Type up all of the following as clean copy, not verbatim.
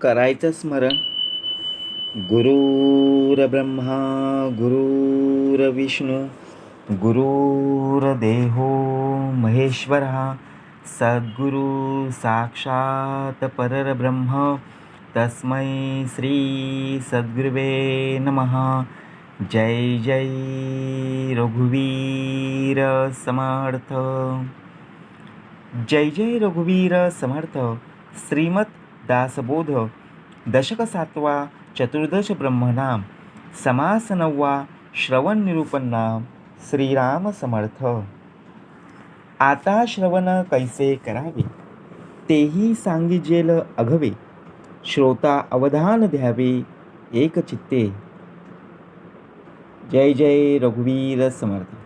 करायचं स्मरण. गुरुर्ब्रह्मा गुरुर्विष्णू गुरुर्देहो महेश्वरः सद्गुरु साक्षात परब्रह्म तस्मै श्री सद्गुरुवे नमः. जय जय रघुवीर समर्थ. जय जय रघुवीर समर्थ. श्रीमद दासबोध दशक 7वा चतुर्दश ब्रह्मनाम समास 9वा श्रवण निरूपण नाम. श्रीराम समर्थ. आता श्रवण कैसे करावे तेही सांगिजेल अघवे. श्रोता अवधान द्यावे एक चित्ते. जय जय रघुवीर समर्थ.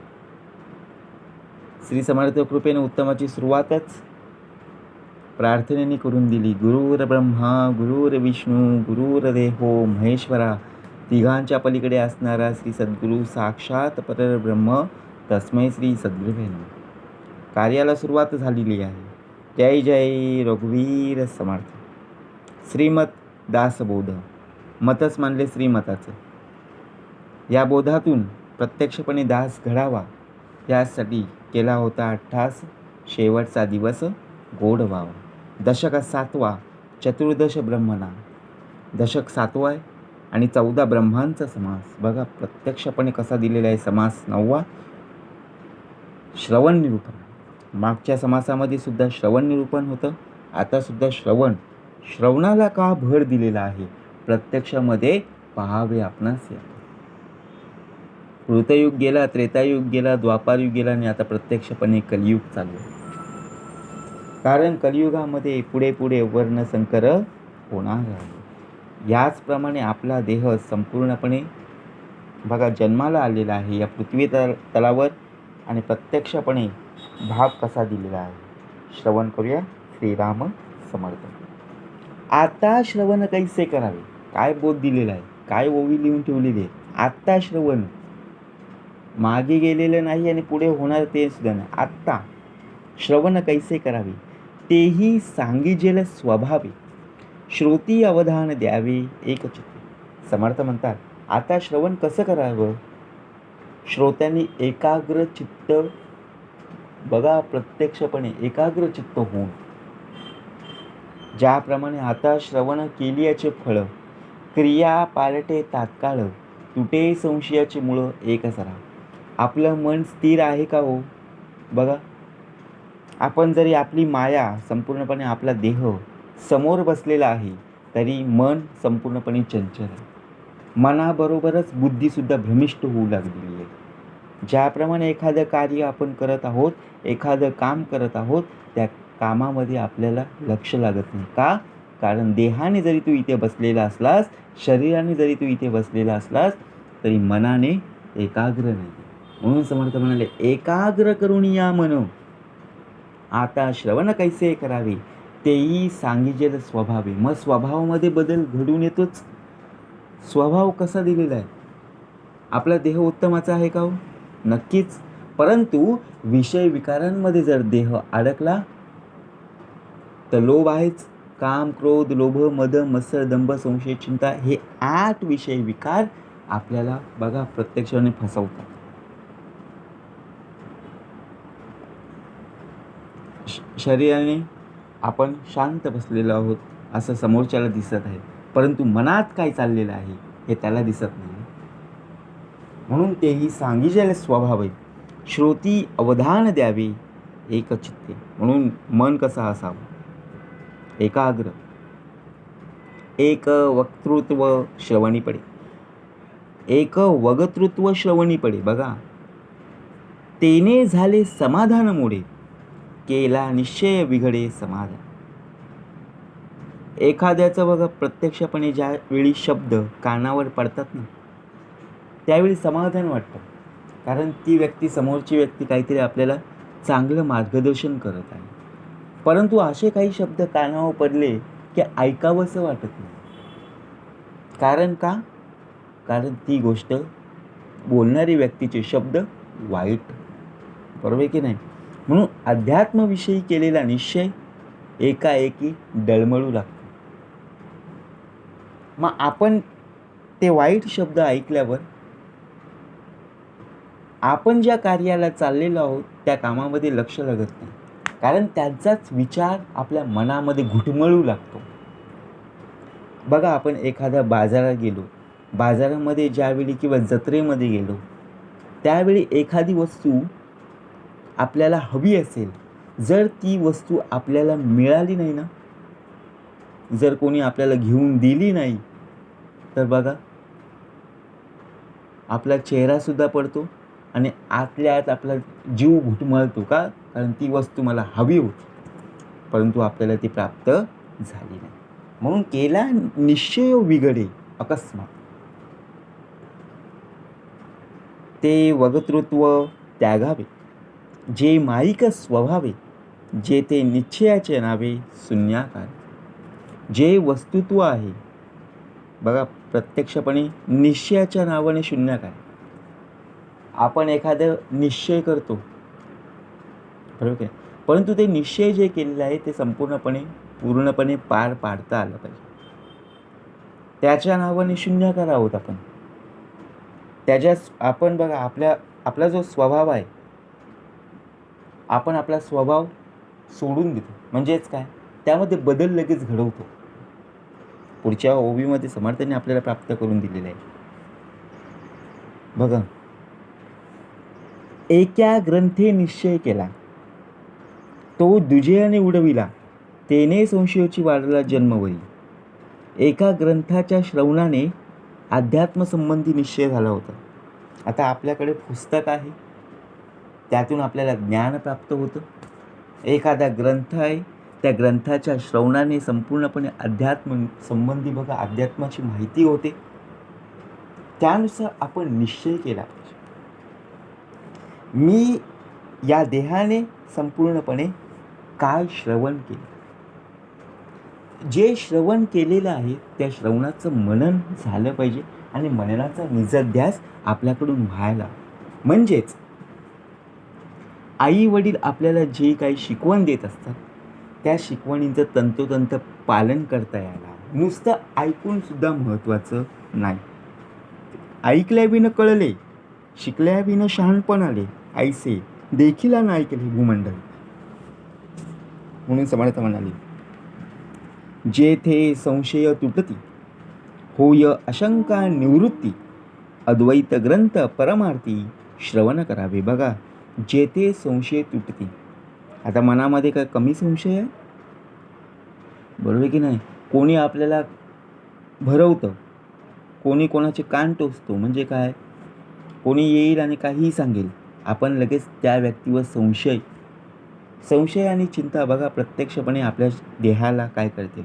श्री समर्थ कृपेने उत्तमाची सुरुवातच प्रार्थनेने करून दिली. गुरुर्ब्रह्मा गुरुर्विष्णू गुरुर्देहो महेश्वरा. तिघांच्या पलीकडे असणारा श्री सद्गुरू साक्षात परब्रह्म तस्मै श्री सद्गुरुवे नमः. कार्याला सुरुवात झालेली आहे. जय जय रघुवीर समर्थ. श्रीमद दासबोध मतच मानले श्रीमताचं. या बोधातून प्रत्यक्षपणे दास घडावा यासाठी केला होता अट्टास. शेवटचा दिवस गोड व्हावा. दशक 7वा चतुर्दश ब्रह्मनाम. दशक 7वं आहे आणि 14 ब्रह्मांचा समास. बघा प्रत्यक्षपणे कसा दिलेला आहे समास. 9वा श्रवण निरूपण. मागच्या समासामध्ये सुद्धा श्रवण निरूपण होतं. आता सुद्धा श्रवणाला का भर दिलेला आहे. प्रत्यक्षामध्ये पहावे आपणास. कृतयुग गेला, त्रेतायुग गेला, द्वापारयुग गेला आणि आता प्रत्यक्षपणे कलियुग चालू आहे. कारण कलियुगामध्ये पुढे पुढे वर्णसंकर होणार आहे. याचप्रमाणे आपला देह संपूर्णपणे बघा जन्माला आलेला आहे या पृथ्वी तलावर आणि प्रत्यक्षपणे भाग कसा दिलेला आहे. श्रवण करूया. श्रीराम समर्थ. आता श्रवण कैसे करावे. काय बोध दिलेला आहे, काय ओवी लिहून ठेवलेली आहे. आता श्रवण. मागे गेलेलं नाही आणि पुढे होणार ते सुद्धा नाही. आत्ता श्रवण कैसे करावे तेही सांगिजेल स्वभावे. श्रोती अवधान द्यावे एक चित्ते. समर्थ म्हणतात आता श्रवण कसं करावं. श्रोत्यांनी एकाग्र चित्त बघा प्रत्यक्षपणे एकाग्र चित्त होऊन. ज्याप्रमाणे आता श्रवण केल्याचे फळ क्रिया पालटे तात्काळ तुटे संशयाचे मूळ एक सरा. आपलं मन स्थिर आहे का हो. बघा आपण जरी आपली माया संपूर्णपणे आपला देह समोर बसलेला आहे तरी मन संपूर्णपणे चंचल आहे. मनाबरोबरच बुद्धीसुद्धा भ्रमिष्ट होऊ लागलेली आहे. ज्याप्रमाणे एखादं कार्य आपण करत आहोत, एखादं काम करत आहोत, त्या कामामध्ये आपल्याला लक्ष लागत नाही. का. कारण देहाने जरी तू इथे बसलेला असलास, शरीराने जरी तू इथे बसलेला असलास तरी मनाने एकाग्र नाही. म्हणून समर्थ म्हणाले एकाग्र करून या मन. आता श्रवण कैसे करावे तेही सांगिजेल स्वभावे. मग स्वभावामध्ये बदल घडून येतोच. स्वभाव कसा दिलेला आहे. आपला देह उत्तमाचा आहे का हो. नक्कीच. परंतु विषय विकारांमध्ये जर देह अडकला तर लोभ आहेच. काम क्रोध लोभ मद मत्सर दंभ संशय चिंता हे 8 विषय विकार आपल्याला बघा प्रत्यक्षाने फसवतात. शरीराने आपण शांत बसलेलो आहोत असं समोरच्याला दिसत आहे, परंतु मनात काय चाललेलं आहे हे त्याला दिसत नाही. म्हणून तेही सांगिजेल स्वभाव. श्रोती अवधान द्यावे एक चित्ते. म्हणून मन कसं असावं. एकाग्र. एक वक्तृत्व श्रवणी पडे. एक वगतृत्व श्रवणी पडे. बघा तेने झाले समाधान मोडे केला निश्चय बिघडे समाधान. एखाद्याचं बघा प्रत्यक्षपणे ज्यावेळी शब्द कानावर पडतात ना त्यावेळी समाधान वाटतं. कारण ती व्यक्ती समोरची व्यक्ती काहीतरी आपल्याला चांगलं मार्गदर्शन करत आहे. परंतु असे काही शब्द कानावर पडले की ऐकावंसं वाटत नाही. कारण का. कारण ती गोष्ट बोलणारी व्यक्तीचे शब्द वाईट. बरोबर आहे की नाही. म्हणून अध्यात्माविषयी केलेला निश्चय एकाएकी डळमळू लागतो. मग आपण ते वाईट शब्द ऐकल्यावर आपण ज्या कार्याला चाललेलो आहोत त्या कामामध्ये लक्ष लागत नाही, कारण त्यांचाच विचार आपल्या मनामध्ये घुटमळू लागतो. बघा, आपण एखाद्या बाजारात गेलो, बाजारामध्ये ज्यावेळी किंवा जत्रेमध्ये गेलो, त्यावेळी एखादी वस्तू आपल्याला हवी असेल, जर ती वस्तू आपल्याला मिळाली नाही ना, जर कोणी आपल्याला घेऊन दिली नाही, तर बघा आपला चेहरासुद्धा पडतो आणि आतल्या आत आपला जीव घुटमळतो. का? कारण ती वस्तू मला हवी होती, परंतु आपल्याला ती प्राप्त झाली नाही. म्हणून केला निश्चय विघडे अकस्मात, ते वक्तृत्व त्यागावे, जे माईक स्वभावे, जे ते निश्चयाचे नावे शून्याकार. जे वस्तुत्व आहे बघा, प्रत्यक्षपणे निश्चयाच्या नावाने शून्याकार. आपण एखादं निश्चय करतो, बरोबर आहे, परंतु ते निश्चय जे केलेलं आहे ते पूर्णपणे पार पाडता आलं पाहिजे. त्याच्या नावाने शून्याकार आहोत आपण. आपण बघा, आपला जो स्वभाव आहे, आपण आपला स्वभाव सोडून देतो. म्हणजेच काय? त्यामध्ये बदल लगेच घडवतो. पुढच्या ओवीमध्ये समर्थाने आपल्याला प्राप्त करून दिलेलं आहे. बघा, एका ग्रंथे निश्चय केला, तो दुजयाने उडविला, तेने संशयाची वाढला जन्मवरी. एका ग्रंथाच्या श्रवणाने अध्यात्मसंबंधी निश्चय झाला होता. आता आपल्याकडे पुस्तक आहे, त्यातून आपल्याला ज्ञान प्राप्त होतं. एखादा ग्रंथ आहे, त्या ग्रंथाच्या श्रवणाने संपूर्णपणे अध्यात्म संबंधी बघा अध्यात्माची माहिती होते. त्यानुसार आपण निश्चय केला पाहिजे, मी या देहाने संपूर्णपणे काय श्रवण केले. जे श्रवण केलेलं आहे त्या श्रवणाचं मनन झालं पाहिजे आणि मननाचा निजध्यास आपल्याकडून व्हायला. म्हणजेच आई वडील आपल्याला जे काही शिकवण देत असतात त्या शिकवणींचं तंतोतंत पालन करता यायला. नुसतं ऐकून सुद्धा महत्त्वाचं नाही. ऐकल्याविनं कळले, शिकल्याविनं शहाणपण आले, ऐसे देखील न ऐकले भूमंडळ. म्हणून समर्थ म्हणाले, जेथे संशय तुटती, होय अशंका निवृत्ती, अद्वैत ग्रंथ परमार्थी श्रवण करावे. बघा, जेथे संशय तुटती. आता मनामध्ये काय कमी संशय आहे? बरोबर की नाही? कोणी आपल्याला भरवतं, कोणी कोणाचे कान टोचतो. म्हणजे काय? कोणी येईल आणि काहीही सांगेल, आपण लगेच त्या व्यक्तीवर संशय आणि चिंता बघा प्रत्यक्षपणे आपल्या देहाला काय करते,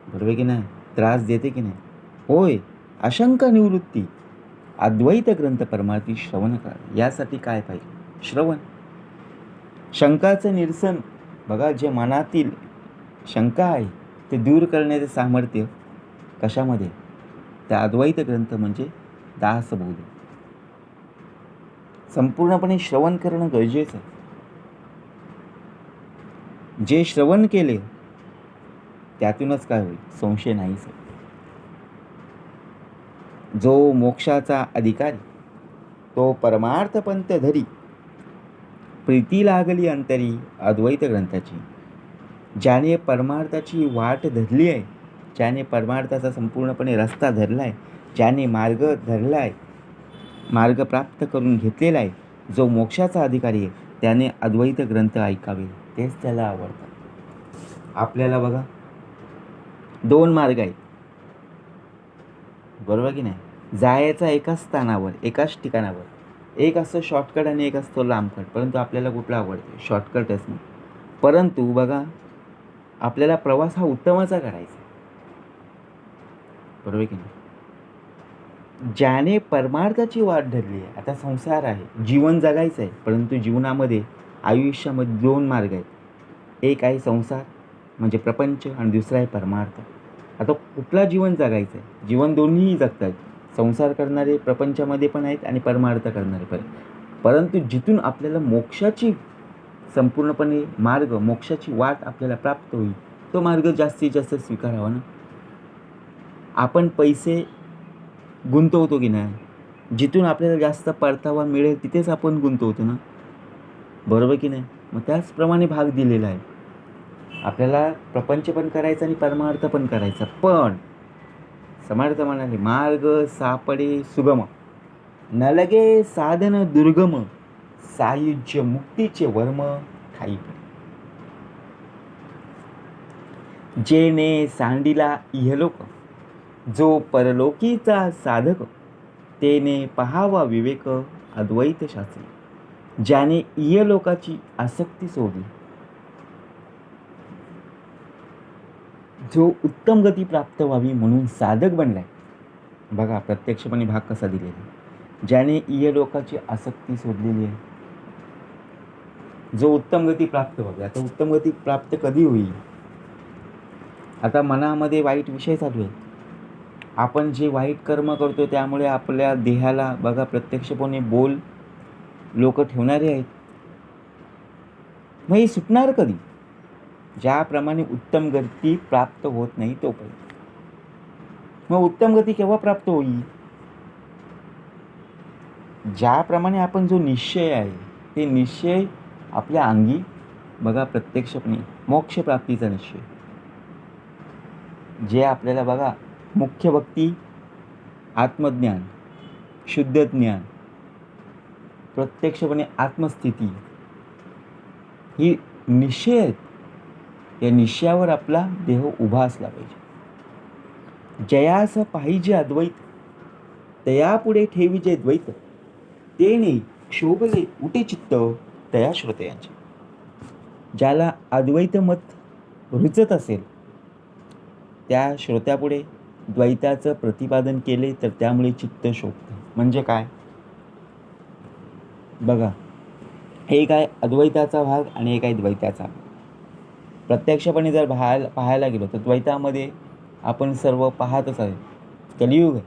बरोबर की नाही? त्रास देते की नाही? होय, अशंका निवृत्ती, अद्वैत ग्रंथ परमार्थी श्रवण करा. यासाठी काय पाहिजे? श्रवण. शंकाचं निरसन बघा, जे मनातील शंका आहे ते दूर करण्याचे सामर्थ्य कशामध्ये? त्या अद्वैत ग्रंथ म्हणजे दासबोध. संपूर्णपणे श्रवण करणं गरजेचं आहे. जे श्रवण केले त्यातूनच काय होईल? संशय नाहीच. जो मोक्षाचा अधिकारी तो परमार्थ पंथ धरी, प्रीती लागली अंतरी अद्वैत ग्रंथाची. ज्याने परमार्थाची वाट धरली आहे, ज्याने परमार्थाचा संपूर्णपणे रस्ता धरला आहे, ज्याने मार्ग धरला आहे, मार्ग प्राप्त करून घेतलेला आहे, जो मोक्षाचा अधिकारी आहे, त्याने अद्वैत ग्रंथ ऐकावे, तेच त्याला आवडतात. आपल्याला बघा 2 मार्ग आहेत, बरोबर की नाही? जायचा एकाच स्थानावर, एकाच ठिकाणावर. एक असतो शॉर्टकट आणि एक असतो लांबकट. परंतु आपल्याला कुठला आवडतो? शॉर्टकटच नाही. परंतु बघा, आपल्याला प्रवास हा उत्तमाचा करायचा, बरोबर की नाही? ज्याने परमार्थाची वाट धरली आहे. आता संसार आहे, जीवन जगायचं आहे, परंतु जीवनामध्ये आयुष्यामध्ये 2 मार्ग आहेत. एक आहे संसार म्हणजे प्रपंच आणि दुसरा आहे परमार्थ. आता कुठला जीवन जगायचं आहे? जीवन दोन्हीही जगतात. संसार करणारे प्रपंचामध्ये पण आहेत आणि परमार्थ करणारे पण आहेत. परंतु जिथून आपल्याला मोक्षाची संपूर्णपणे मार्ग, मोक्षाची वाट आपल्याला प्राप्त होईल, तो मार्ग जास्तीत जास्त स्वीकारावा ना. आपण पैसे गुंतवतो की नाही, जिथून आपल्याला जास्त परतावा मिळेल तिथेच आपण गुंतवतो ना, बरोबर की नाही? मग त्याचप्रमाणे भाग दिलेला आहे. आपल्याला प्रपंच पण करायचा आणि परमार्थ पण करायचा. पण समर्थ म्हणाले, मार्ग सापडे सुगम, न लगे साधन दुर्गम, सायुज्य मुक्तीचे वर्म ठाई पडे. जेने सांडिला इहलोक, जो परलोकीचा साधक, तेने पहावा विवेक अद्वैत शास्त्री. ज्याने इहलोकाची आसक्ती सोडली, जो उत्तम गती प्राप्त व्हावी म्हणून साधक बनलाय. बघा प्रत्यक्षपणे भाग कसा दिलेला. ज्याने इहलोकाची आसक्ती सोडलेली आहे, जो उत्तम गती प्राप्त व्हावी. आता उत्तम गती प्राप्त कधी होईल? आता मनामध्ये वाईट विषय चालू आहे. आपण जे वाईट कर्म करतो त्यामुळे आपल्या देहाला बघा प्रत्यक्षपणे बोल लोक ठेवणारे आहेत. मग हे सुटणार कधी? ज्याप्रमाणे उत्तम गती प्राप्त होत नाही तोपर्यंत. मग उत्तम गती केव्हा प्राप्त होईल? ज्याप्रमाणे आपण जो निश्चय आहे ते निश्चय आपल्या अंगी बघा प्रत्यक्षपणे मोक्ष प्राप्तीचा निश्चय, जे आपल्याला बघा मुख्य भक्ती, आत्मज्ञान, शुद्ध ज्ञान, प्रत्यक्षपणे आत्मस्थिती, ही निश्चय आहेत. या निश्चयावर आपला देह उभा असला पाहिजे. जयास पाहिजे अद्वैत, तयापुढे ठेविजे द्वैत, तेने शोभले उठे चित्त तया श्रोतयांचे. ज्याला अद्वैत मत रुचत असेल त्या श्रोत्यापुढे द्वैताचं प्रतिपादन केले तर त्यामुळे चित्त शोभते. म्हणजे काय? बघा, एक आहे अद्वैताचा भाग आणि एक आहे द्वैताचा. प्रत्यक्षपणे जर पाहायला गेलो तर द्वैतामध्ये आपण सर्व पाहतच आहे. कलियुग आहे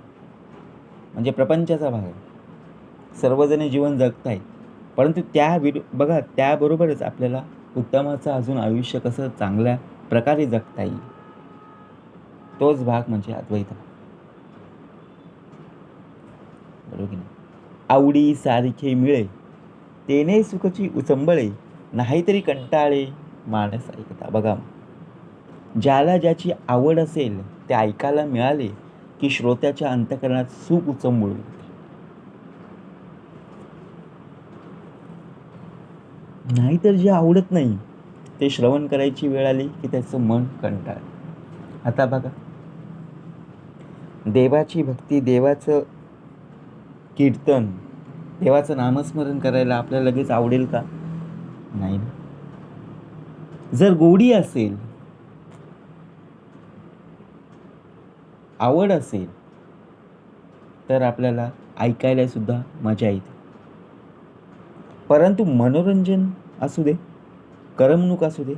म्हणजे प्रपंचाचा भाग आहे. सर्वजण जीवन जगत आहेत, परंतु बघा त्याबरोबरच आपल्याला उत्तमाचं अजून आयुष्य कसं चांगल्या प्रकारे जगता येईल, तोच भाग म्हणजे अद्वैत. बरोबर की नाही? आवडी सारखे मिळे, तेने सुखची उचंबळे, नाहीतरी कंटाळे माणस ऐकता. बघा, ज्याला ज्याची आवड असेल ते ऐकायला मिळाले की श्रोत्याच्या अंतःकरणात सुख उचंबळून, नाहीतर जे आवडत नाही ते श्रवण करायची वेळ आली की त्याचं मन कंटाळ. आता बघा, देवाची भक्ती, देवाचं कीर्तन, देवाचं नामस्मरण करायला आपल्याला लगेच आवडेल का? नाही. जर गोडी असेल, आवड असेल तर आपल्याला ऐकायला सुद्धा मजा येते. परंतु मनोरंजन असू दे, करमणूक असू दे,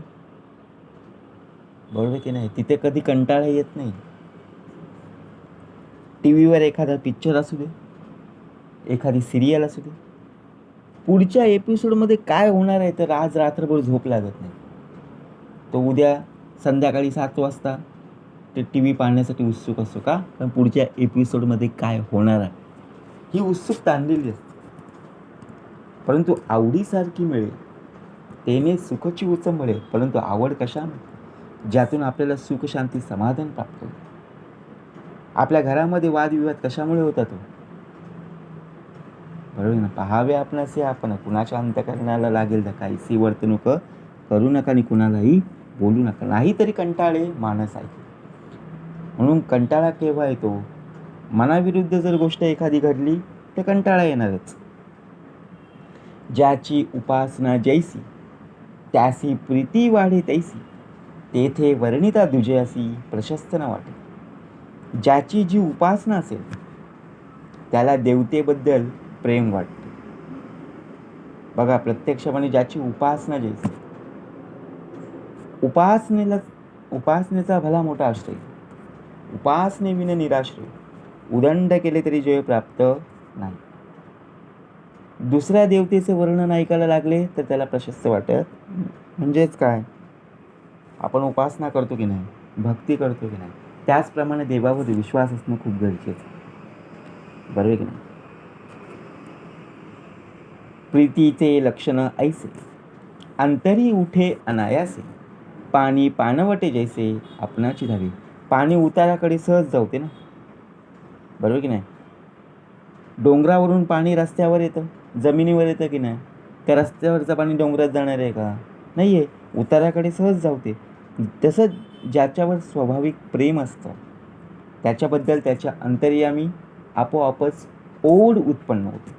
बरोबर की नाही, तिथे कधी कंटाळा येत नाही. टीव्हीवर एखादा पिक्चर असू दे, एखादी सिरियल असू दे, पुढच्या एपिसोडमध्ये काय होणार आहे तर आज रात्रभर झोप लागत नाही. तो उद्या संध्याकाळी 7 वाजता ते टी व्ही पाहण्यासाठी उत्सुक असतो. का? कारण पुढच्या एपिसोडमध्ये काय होणार आहे ही उत्सुकता आणलेली असते. परंतु आवडीसारखी मिळेल तेने सुखची उचंबळे. परंतु आवड कशाने? ज्यातून आपल्याला सुख, शांती, समाधान प्राप्त होते. आपल्या घरामध्ये वादविवाद कशामुळे होतात? बरोबर ना? पाहावे आपणासे आपण, कुणाच्या अंतःकरणाला लागेल तर काहीशी वर्तणूक करू नका आणि कुणालाही बोलू नका, नाहीतरी कंटाळे माणस आहे. म्हणून कंटाळा केव्हा येतो? मनाविरुद्ध जर गोष्ट एखादी घडली तर कंटाळा येणारच. ज्याची उपासना जैसी, त्यासी प्रीती वाढे तैसी, तेथे वर्णिता दुजयासी प्रशस्त न वाटे. ज्याची जी उपासना असेल त्याला देवतेबद्दल प्रेम वाटते. बघा, प्रत्यक्षपणे ज्याची उपासना जैसी, उपासनेचा भला मोठा आश्रय, उपासने विन निराश्रय, उदंड केले तरी जय प्राप्त नाही. दुसऱ्या देवतेचे वर्णन ऐकायला लागले तर त्याला प्रशस्त वाटत. म्हणजेच काय? आपण उपासना करतो की नाही, भक्ती करतो की नाही, त्याचप्रमाणे देवावर विश्वास असणं खूप गरजेचं आहे. बरोबर की नाही? प्रीतीचे लक्षण ऐसे, अंतरी उठे अनायासे, पाणी पाणवटे जैसे आपणाची धावे. पाणी उताराकडे सहज जाऊते ना, बरोबर की नाही? डोंगरावरून पाणी रस्त्यावर येतं, जमिनीवर येतं की नाही? त्या रस्त्यावरचं पाणी डोंगरात जाणार आहे का? नाही आहे, उताराकडे सहज जाऊते. तसंच ज्याच्यावर स्वाभाविक प्रेम असतं त्याच्याबद्दल त्याच्या अंतर्यामी आपोआपच ओढ उत्पन्न होते.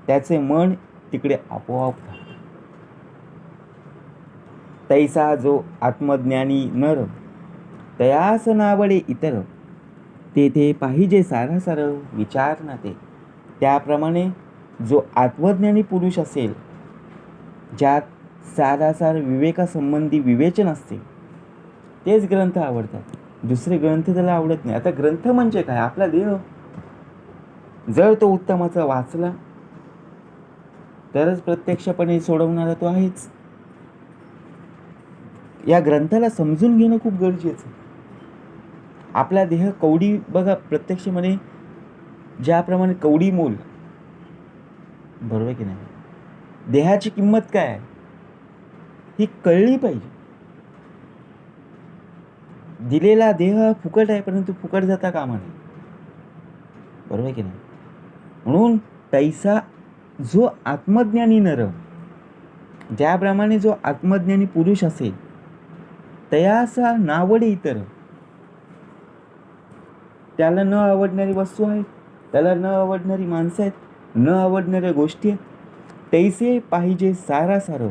त्याचे मन तिकडे आपोआप राहते. तैसा जो आत्मज्ञानी नर, तयास नावडे इतर, तेथे पाहिजे सारासार विचार ना ते. त्याप्रमाणे जो आत्मज्ञानी पुरुष असेल, ज्यात सारासार विवेकासंबंधी विवेचन असते, तेच ग्रंथ आवडतात. दुसरे ग्रंथ त्याला आवडत नाही. आता ग्रंथ म्हणजे काय? आपला देह. जर तो उत्तमाचा वाचला तरच प्रत्यक्षपणे सोडवणारा तो आहेच. या ग्रंथाला समजून घेणं खूप गरजेचं. आपला देह कवडी बघा, प्रत्यक्षपणे ज्याप्रमाणे कवडी मोल, बरोबर की नाही? देहाची किंमत काय आहे ही कळली पाहिजे. दिलेला देह फुकट आहे, परंतु फुकट जाता कामा नये, बरोबर की नाही? म्हणून तैसा जो आत्मज्ञानी नर, ज्याप्रमाणे जो आत्मज्ञानी पुरुष असेल, तयासा नावडे इतर, त्याला न आवडणारी वस्तू आहेत, त्याला न आवडणारी माणसं आहेत, न आवडणाऱ्या गोष्टी आहेत. तैसे पाहिजे सारासार,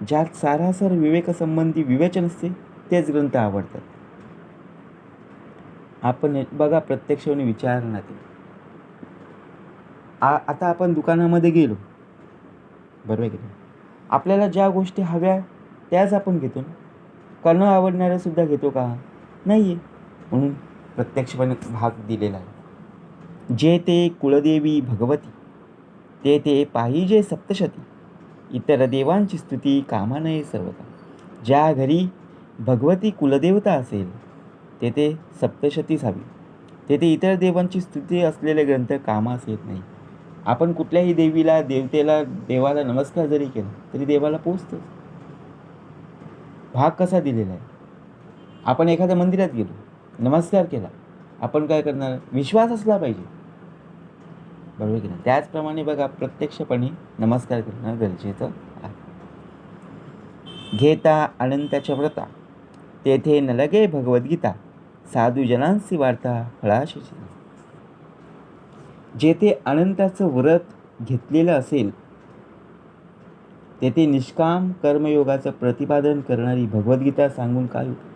ज्यात सारासार विवेकासंबंधी विवेचन असते, तेच ग्रंथ आवडतात. आपण बघा, प्रत्यक्षपणे विचार ना ते. आता आपण दुकानामध्ये गेलो, बरोबर की नाही? आपल्याला ज्या गोष्टी हव्या त्याच आपण घेतो ना, का न आवडणाऱ्या सुद्धा घेतो का? नाही आहे. म्हणून प्रत्यक्षपणे भाग दिलेला आहे. जे ते कुळदेवी भगवती, ते ते पाहिजे सप्तशती, इतर देवांची स्तुती कामा नये सर्वथा. ज्या घरी भगवती कुलदेवता असेल तेथे सप्तशतीच हवी. तेथे इतर देवांची स्तुती असलेले ग्रंथ कामास येत नाही. आपण कुठल्याही देवीला, देवाला नमस्कार जरी केला तरी देवाला पोचतोच. भाग कसा दिलेला आहे? आपण एखाद्या मंदिरात गेलो, नमस्कार केला, आपण काय करणार? विश्वास असला पाहिजे, बरोबर की नाही? त्याचप्रमाणे बघा, प्रत्यक्षपणे नमस्कार करणं गरजेचं आहे. घेता अनंताच्या व्रता, तेथे न लगे भगवद्गीता, साधूजनांची वार्ता फळाशीची. जेथे अनंताचं व्रत घेतलेलं असेल तेथे निष्काम कर्मयोगाचं प्रतिपादन करणारी भगवद्गीता सांगून काय होतं?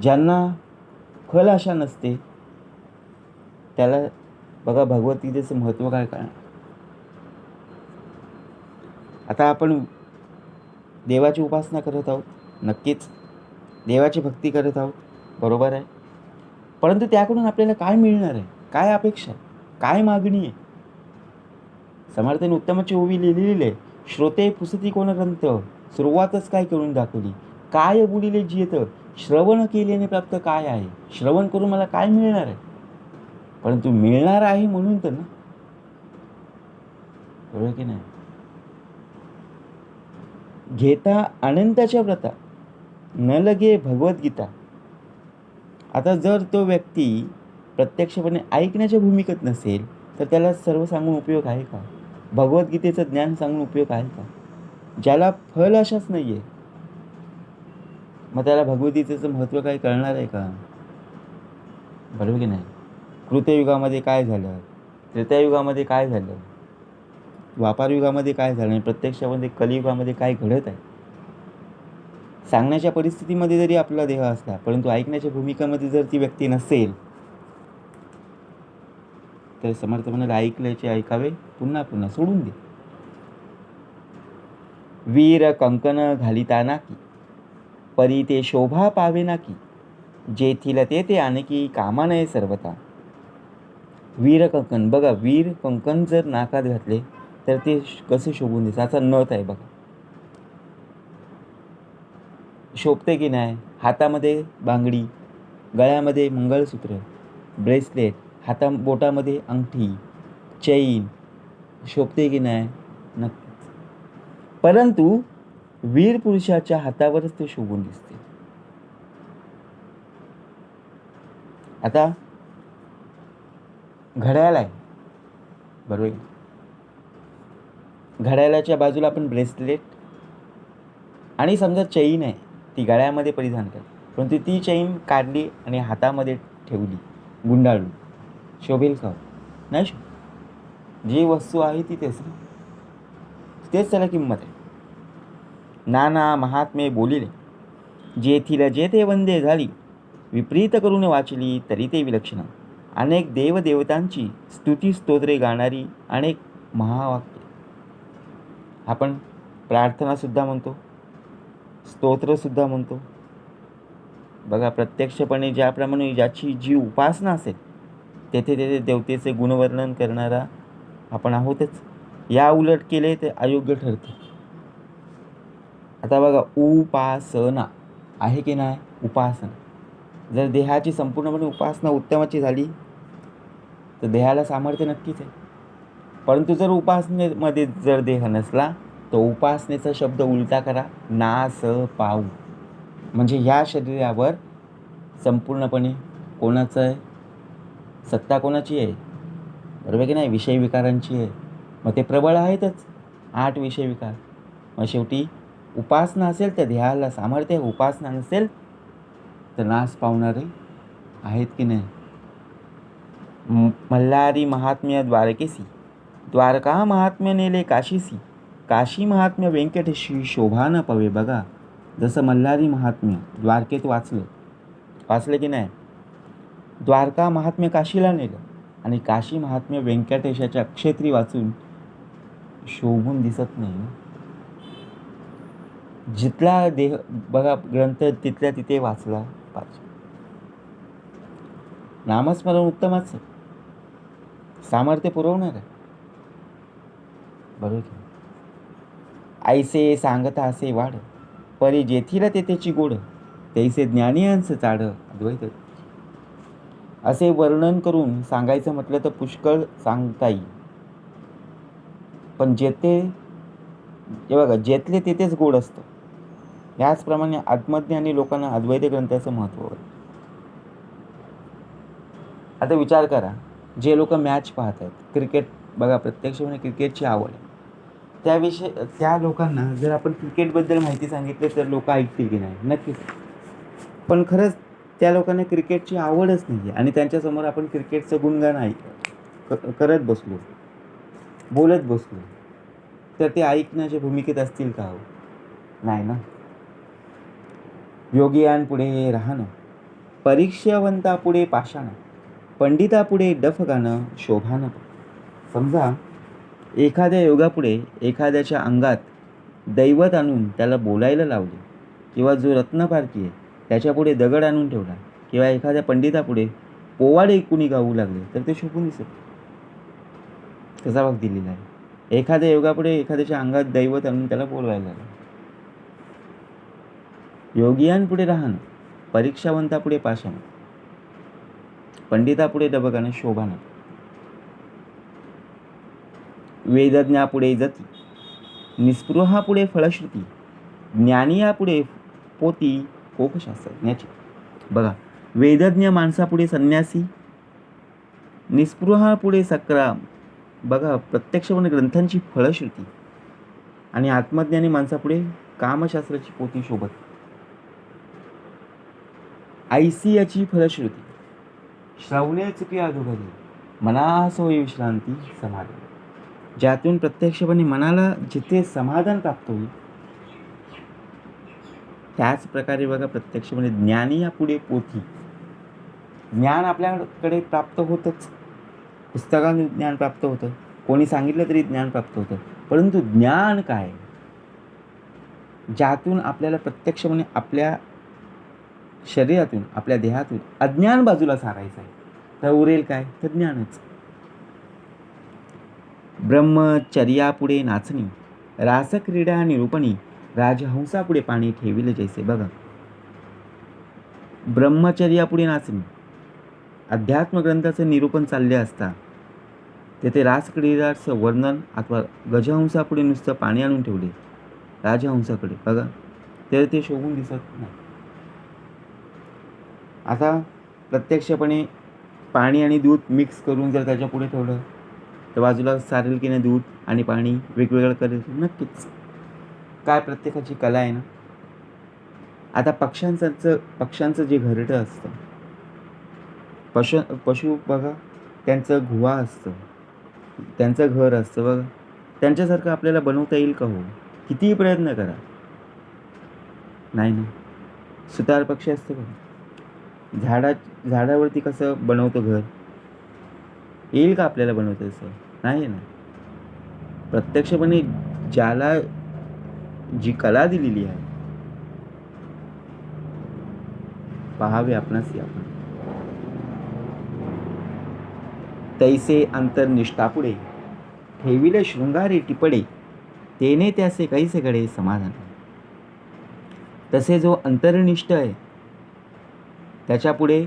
ज्यांना फल आशा नसते त्याला बघा भगवद्गीतेचं महत्त्व काय कळणार. आता आपण देवाची उपासना करत आहोत, नक्कीच देवाची भक्ती करत आहोत, बरोबर आहे. परंतु त्याकडून आपल्याला काय मिळणार आहे? काय अपेक्षा आहे? काय मागणी आहे? समर्थाने उत्तमाची ओवी लिहिलेली आहे. श्रोते पुसती कोण ग्रंथ, सुरुवातच काय करून दाखवली, काय बुडिले जियत, श्रवण केल्याने प्राप्त काय आहे. श्रवण करून मला काय मिळणार आहे? परंतु मिळणार आहे म्हणून तर ना, बरोबर की नाही? घेता अनंताच्या व्रता, न लगे भगवद्गीता. आता जर तो व्यक्ती प्रत्यक्षपणे ऐकण्याच्या भूमिकेत नसेल तर त्याला सर्व सांगून उपयोग आहे का? भगवद्गीतेचं ज्ञान सांगून उपयोग आहे का? ज्याला फल आशाच नाही आहे, मग त्याला भगवद्गीतेचं महत्त्व काय कळणार आहे का? बरोबर की नाही? कृतयुगामध्ये काय झालं, त्रेतायुगामध्ये काय झालं, द्वापारयुगामध्ये काय झालं आणि प्रत्यक्षामध्ये कलियुगामध्ये काय घडत आहे, सांगण्याच्या परिस्थितीमध्ये जरी आपला देह असला परंतु ऐकण्याच्या भूमिकेमध्ये जर ती व्यक्ती नसेल तर समर्थ म्हणाला, ऐकल्याचे ऐकावे पुन्हा पुन्हा, सोडून दे. वीर कंकण घालिता नाकी, परी ते शोभा पावे नाकी, जेथील ते आणखी कामा नये सर्वथा. वीर कंकण बघा, वीर कंकण जर नाकात घातले तर ते कसे शोभून दिसतात. असा नथ आहे बघा, शोभते की नाही? हातामध्ये बांगडी, गळ्यामध्ये मंगळसूत्र, ब्रेसलेट, बोटामध्ये अंगठी, चैन, शोभते की नाही? नक्कीच. परंतु वीर पुरुषाच्या हातावरच ते शोभून दिसते. आता घड्याळ आहे, बरोबर? घड्याळाच्या बाजूला आपण ब्रेसलेट आणि समजा चैन आहे, ती गळ्यामध्ये परिधान करते, परंतु ती चैन काढली आणि हातामध्ये ठेवली, गुंडाळून, शोभेल का? नाही शोभ. जी वस्तू आहे ती तेच त्याला किंमत आहे. नाना महात्मे बोलिले, जेथील जेथे वंदे झाली, विपरीत करून वाचली तरी ते विलक्षण. अनेक देवदेवतांची स्तुती स्तोत्रे गाणारी अनेक महावाक्य. आपण प्रार्थनासुद्धा म्हणतो, स्तोत्रसुद्धा म्हणतो. बघा, प्रत्यक्षपणे ज्याप्रमाणे ज्याची जी उपासना असेल तेथे तेथे देवतेचे गुणवर्णन करणारा आपण आहोतच. या उलट केले ते अयोग्य ठरते. आता बघा, उपासना आहे की नाही? उपासना. जर देहाची संपूर्णपणे उपासना उत्तमाची झाली तर देहाला सामर्थ्य नक्कीच आहे. परंतु जर उपासनेमध्ये जर देह नसला तर उपासनेचा शब्द उलटा करा, नास पाऊ. म्हणजे ह्या शरीरावर संपूर्णपणे कोणाचं आहे? सत्ता कोणाची आहे? बरोबर की नाही? विषय विकारांची आहे. मग ते प्रबळ आहेतच, 8 विषय विकार. मग शेवटी उपासना असेल तर देहाला सामर्थ्य, उपासना नसेल तर नाश पावणारे आहेत की नाही? मल्हारी महात्म्य द्वारकेसी, द्वारका महात्म्य नेले काशीसी, काशी महात्म्य व्यंकटेशी शोभा न पवे. बघा, जसं मल्हारी महात्म्य द्वारकेत वाचलं की नाही? द्वारका महात्म्य काशीला नेलं आणि काशी महात्म्य व्यंकटेशाच्या क्षेत्री वाचून शोभून दिसत नाही. जिथला देह बघा ग्रंथ तिथल्या तिथे वाचला पाहिजे. नामस्मरण उत्तमच सामर्थ्य पुरवणार आहे, बरोबर. ऐसे सांगता असे वाढ, परी जेथीला तेथेची गोड, तैसे ज्ञानी अंश चाड. अद्वैत असे वर्णन करून सांगायचं म्हटलं तर पुष्कळ सांगता येईल. पण जेथे बघा, जेथले तेथेच गोड असतं. याचप्रमाणे आत्मज्ञानी लोकांना अद्वैत ग्रंथाचं महत्त्व आहे. आता विचार करा, जे लोक मॅच पाहत आहेत, क्रिकेट बघा, प्रत्यक्षपणे क्रिकेटची आवड आहे, त्या लोकांना जर आपण क्रिकेटबद्दल माहिती सांगितली तर लोक ऐकतील की नाही? नक्कीच. पण खरंच त्या लोकांना क्रिकेटची आवडच नाही आहे आणि त्यांच्यासमोर आपण क्रिकेटचं गुणगान करत बसलो, बोलत बसलो, तर ते ऐकण्याच्या भूमिकेत असतील का? हो, नाही ना. योगियांपुढे राहणं, परीक्षावंतापुढे पाषाण, पंडितापुढे डफ गाणं शोभानं. समजा एखाद्या योगापुढे एखाद्याच्या अंगात दैवत आणून त्याला बोलायला लावले, किंवा जो रत्नपारखी आहे त्याच्यापुढे दगड आणून ठेवला, किंवा एखाद्या पंडितापुढे पोवाडे कुणी गाऊ लागले तर ते शोभून दिसत. कसा भाग दिलेला आहे? एखाद्या योगापुढे एखाद्याच्या अंगात दैवत आणून त्याला बोलवायला लागले. योगियांपुढे राहणं, परीक्षावंतापुढे पाषाण, पंडितापुढे डबगाणं शोभानं. वेदज्ञापुढे जती, निस्पृहापुढे फळश्रुती, ज्ञानियापुढे पोती कोकशास्त्रज्ञाची. बघा, वेदज्ञ माणसापुढे संन्यासी, निस्पृहापुढे सक्राम. बघा, प्रत्यक्षपणे ग्रंथांची फळश्रुती, आणि आत्मज्ञानी माणसापुढे कामशास्त्राची पोती शोभत. ऐसी याची फलश्रुती, श्रवणे चुकी अधोगती, मनास होई विश्रांती समाधान. ज्यातून प्रत्यक्षपणे मनाला जिथे समाधान प्राप्त होईल, त्याच प्रकारे बघा, प्रत्यक्षपणे ज्ञानी या पुढे पोथी. ज्ञान आपल्याकडे प्राप्त होतच, पुस्तकाने ज्ञान प्राप्त होतं, कोणी सांगितलं तरी ज्ञान प्राप्त होतं. परंतु ज्ञान काय? ज्यातून आपल्याला प्रत्यक्षपणे आपल्या शरीरातून, आपल्या देहातून अज्ञान बाजूला सारायचं आहे, तर उरेल काय? तर ज्ञानच. ब्रह्मचर्यापुढे नाचणी, रासक्रीडा निरूपणी, राजहंसापुढे पाणी ठेविले जैसे. बघा, ब्रह्मचर्यापुढे नाचणे. अध्यात्म ग्रंथाचं निरूपण चालले असता तेथे रासक्रीडाचं वर्णन अथवा गजहंसापुढे नुसतं पाणी आणून ठेवले राजहंसाकडे. बघा, तर ते शोभून दिसत नाही. आता प्रत्यक्षपणे पाणी आणि दूध मिक्स करून जर त्याच्या पुढे ठेवलं तर बाजूला सारेल की नाही दूध आणि पाणी वेगवेगळं करेल? नक्कीच. काय प्रत्येकाची कला आहे ना. आता पक्ष्यांचं जे घरटं असतं, पशु बघा, त्यांचं गुहा असतं, त्यांचं घर असतं. बघा, त्यांच्यासारखं आपल्याला बनवता येईल का हो? कितीही प्रयत्न करा, नाही ना. सुतार पक्षी असतं बघा, झाडावरती कसं बनवतो घर, येईल का आपल्याला बनवता? तसं नाही ना. प्रत्यक्षपणे ज्याला जी कला दिलेली आहे, पहावे आपणास आपण. तैसे अंतर्निष्ठापुढे ठेविले शृंगारी टिपडे, तेने त्यासे कैसे घडे समाधान. तसे जो अंतर्निष्ठ आहे त्याच्यापुढे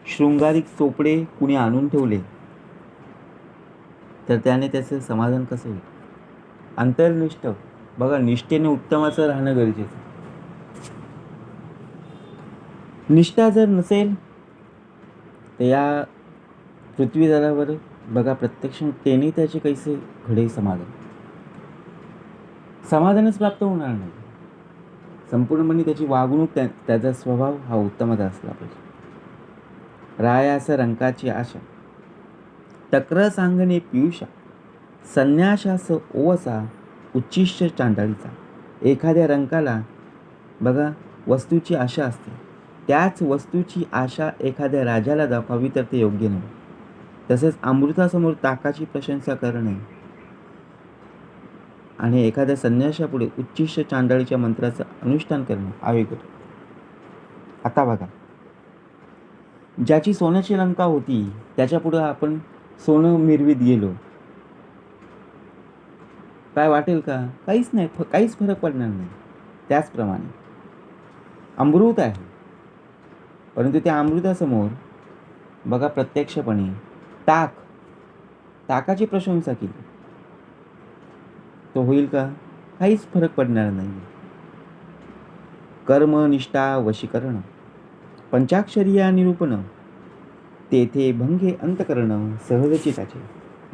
शृंगारिक चोपडे कुणी आणून ठेवले तर त्याने त्याचं समाधान कसं होईल? अंतर्निष्ठ, बघा, निष्ठेने उत्तमाचं राहणं गरजेचं. निष्ठा जर नसेल तर या पृथ्वीतलावर बघा प्रत्यक्ष तेने त्याचे कैसे घडे समाधान. समाधानच प्राप्त होणार नाही. संपूर्णपणे त्याची वागणूक, त्याचा स्वभाव हा उत्तमच असला पाहिजे. रायास रंकाची आशा, तक्र सांगणे पियुषा, संन्याशास ओवसा, उच्चिष्ट चांडाळीचा. एखाद्या रंकाला बघा वस्तूची आशा असते, त्याच वस्तूची आशा एखाद्या राजाला दाखवावी तर ते योग्य नाही. तसेच अमृतासमोर ताकाची प्रशंसा करणे आणि एखाद्या संन्याशापुढे उच्चिष्ट चांडाळीच्या मंत्राचं अनुष्ठान करणे अयोग्य. आता बघा, ज्याची सोन्याची लंका होती त्याच्यापुढे आपण सोनं मिरवीत गेलो, काय वाटेल का? काहीच नाही, काहीच फरक पडणार नाही. त्याचप्रमाणे अमृत आहे, परंतु त्या अमृतासमोर बघा प्रत्यक्षपणे ताकाची प्रशंसा केली तो होईल का? काहीच फरक पडणार नाही. कर्म निष्ठा वशीकरण, पंचाक्षरी या निरूपण, तेथे भंगे अंतकरण सहजचिताचे.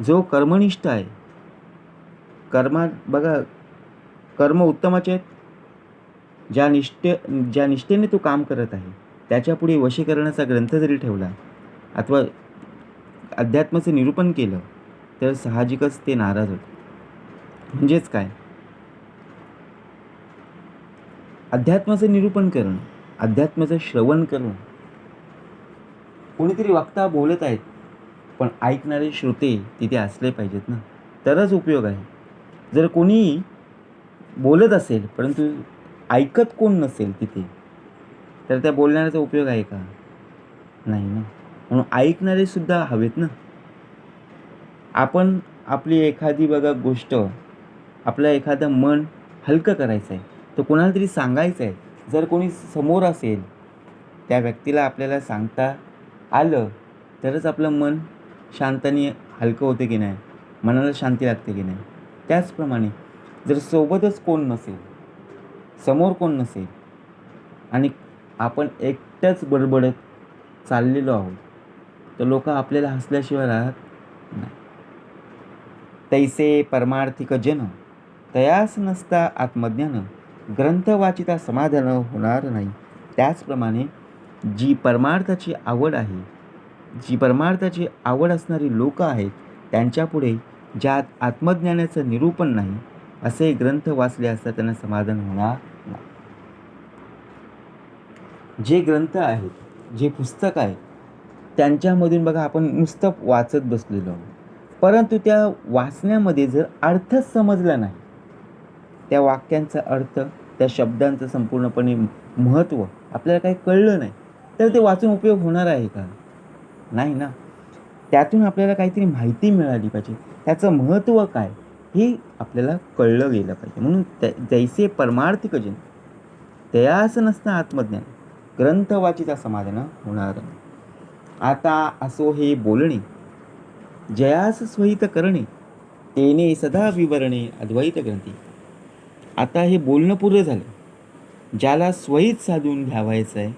जो कर्मनिष्ठ आहे, बघा कर्म उत्तमाचे आहेत, ज्या निष्ठेने तो काम करत आहे त्याच्यापुढे वशीकरणाचा ग्रंथ जरी ठेवला अथवा अध्यात्माचं निरूपण केलं तर साहजिकच ते नाराज होते. म्हणजेच काय? अध्यात्माचं निरूपण करणं, अध्यात्माचं श्रवण करणं. कोणीतरी वक्ता बोलत आहेत पण ऐकणारे श्रोते तिथे असले पाहिजेत ना, तरच उपयोग आहे. जर कोणी बोलत असेल परंतु ऐकत कोण नसेल तिथे तर त्या बोलण्याचा उपयोग आहे का? नाही ना. म्हणून ऐकणारे सुद्धा हवेत ना. आपण आपली एखादी बघा गोष्ट, आपलं एखादं मन हलकं करायचं आहे तर कोणाला तरी सांगायचं आहे. जर कोणी समोर असेल त्या व्यक्तीला आपल्याला सांगता आलं तरच आपलं मन शांताने हलकं होते की नाही, मनाला शांती लागते की नाही. त्याचप्रमाणे जर सोबतच कोण नसेल, समोर कोण नसेल आणि आपण एकटंच बडबडत चाललेलो आहोत तर लोक आपल्याला हसल्याशिवाय राहत नाही. तैसे परमार्थिक जन, तयास नसता आत्मज्ञान, ग्रंथ वाचिता समाधान होणार नाही. त्याचप्रमाणे जी परमार्थाची आवड असणारी लोक आहेत त्यांच्यापुढे ज्यात आत्मज्ञानाचं निरूपण नाही असे ग्रंथ वाचले असता त्यांना समाधान होणार नाही. जे ग्रंथ आहेत, जे पुस्तक आहे त्यांच्यामधून बघा आपण नुसतं वाचत बसलेलो आहोत, परंतु त्या वाचण्यामध्ये जर अर्थच समजला नाही, त्या वाक्यांचा अर्थ, त्या शब्दांचं संपूर्णपणे महत्त्व आपल्याला काही कळलं नाही तर ते वाचून उपयोग होणार आहे का? नाही ना. त्यातून आपल्याला काहीतरी माहिती मिळाली पाहिजे, त्याचं महत्त्व काय, हे आपल्याला कळलं गेलं पाहिजे. म्हणून जैसे परमार्थिक जन तयास नसता आत्मज्ञान, ग्रंथ वाचिता समाधान होणार. आता असो हे बोलणे, जयास स्वहित करणे, तेने सदा विवरणे अद्वैत ग्रंथी. आता हे बोलणं पूर्ण झालं. ज्याला स्वहित साधून घ्यावायचं आहे,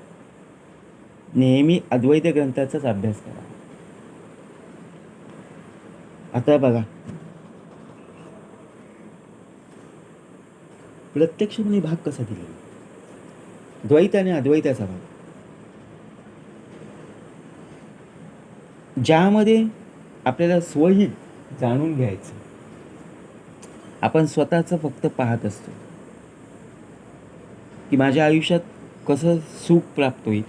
नेहमी अद्वैत ग्रंथाचाच अभ्यास करा. आता बघा, प्रत्यक्षपणे भाग कसा दिलेला, द्वैत आणि अद्वैताचा भाग, ज्यामध्ये आपल्याला स्वहित जाणून घ्यायचं. आपण स्वतःचं फक्त पाहत असतो की माझ्या आयुष्यात कसं सुख प्राप्त होईल,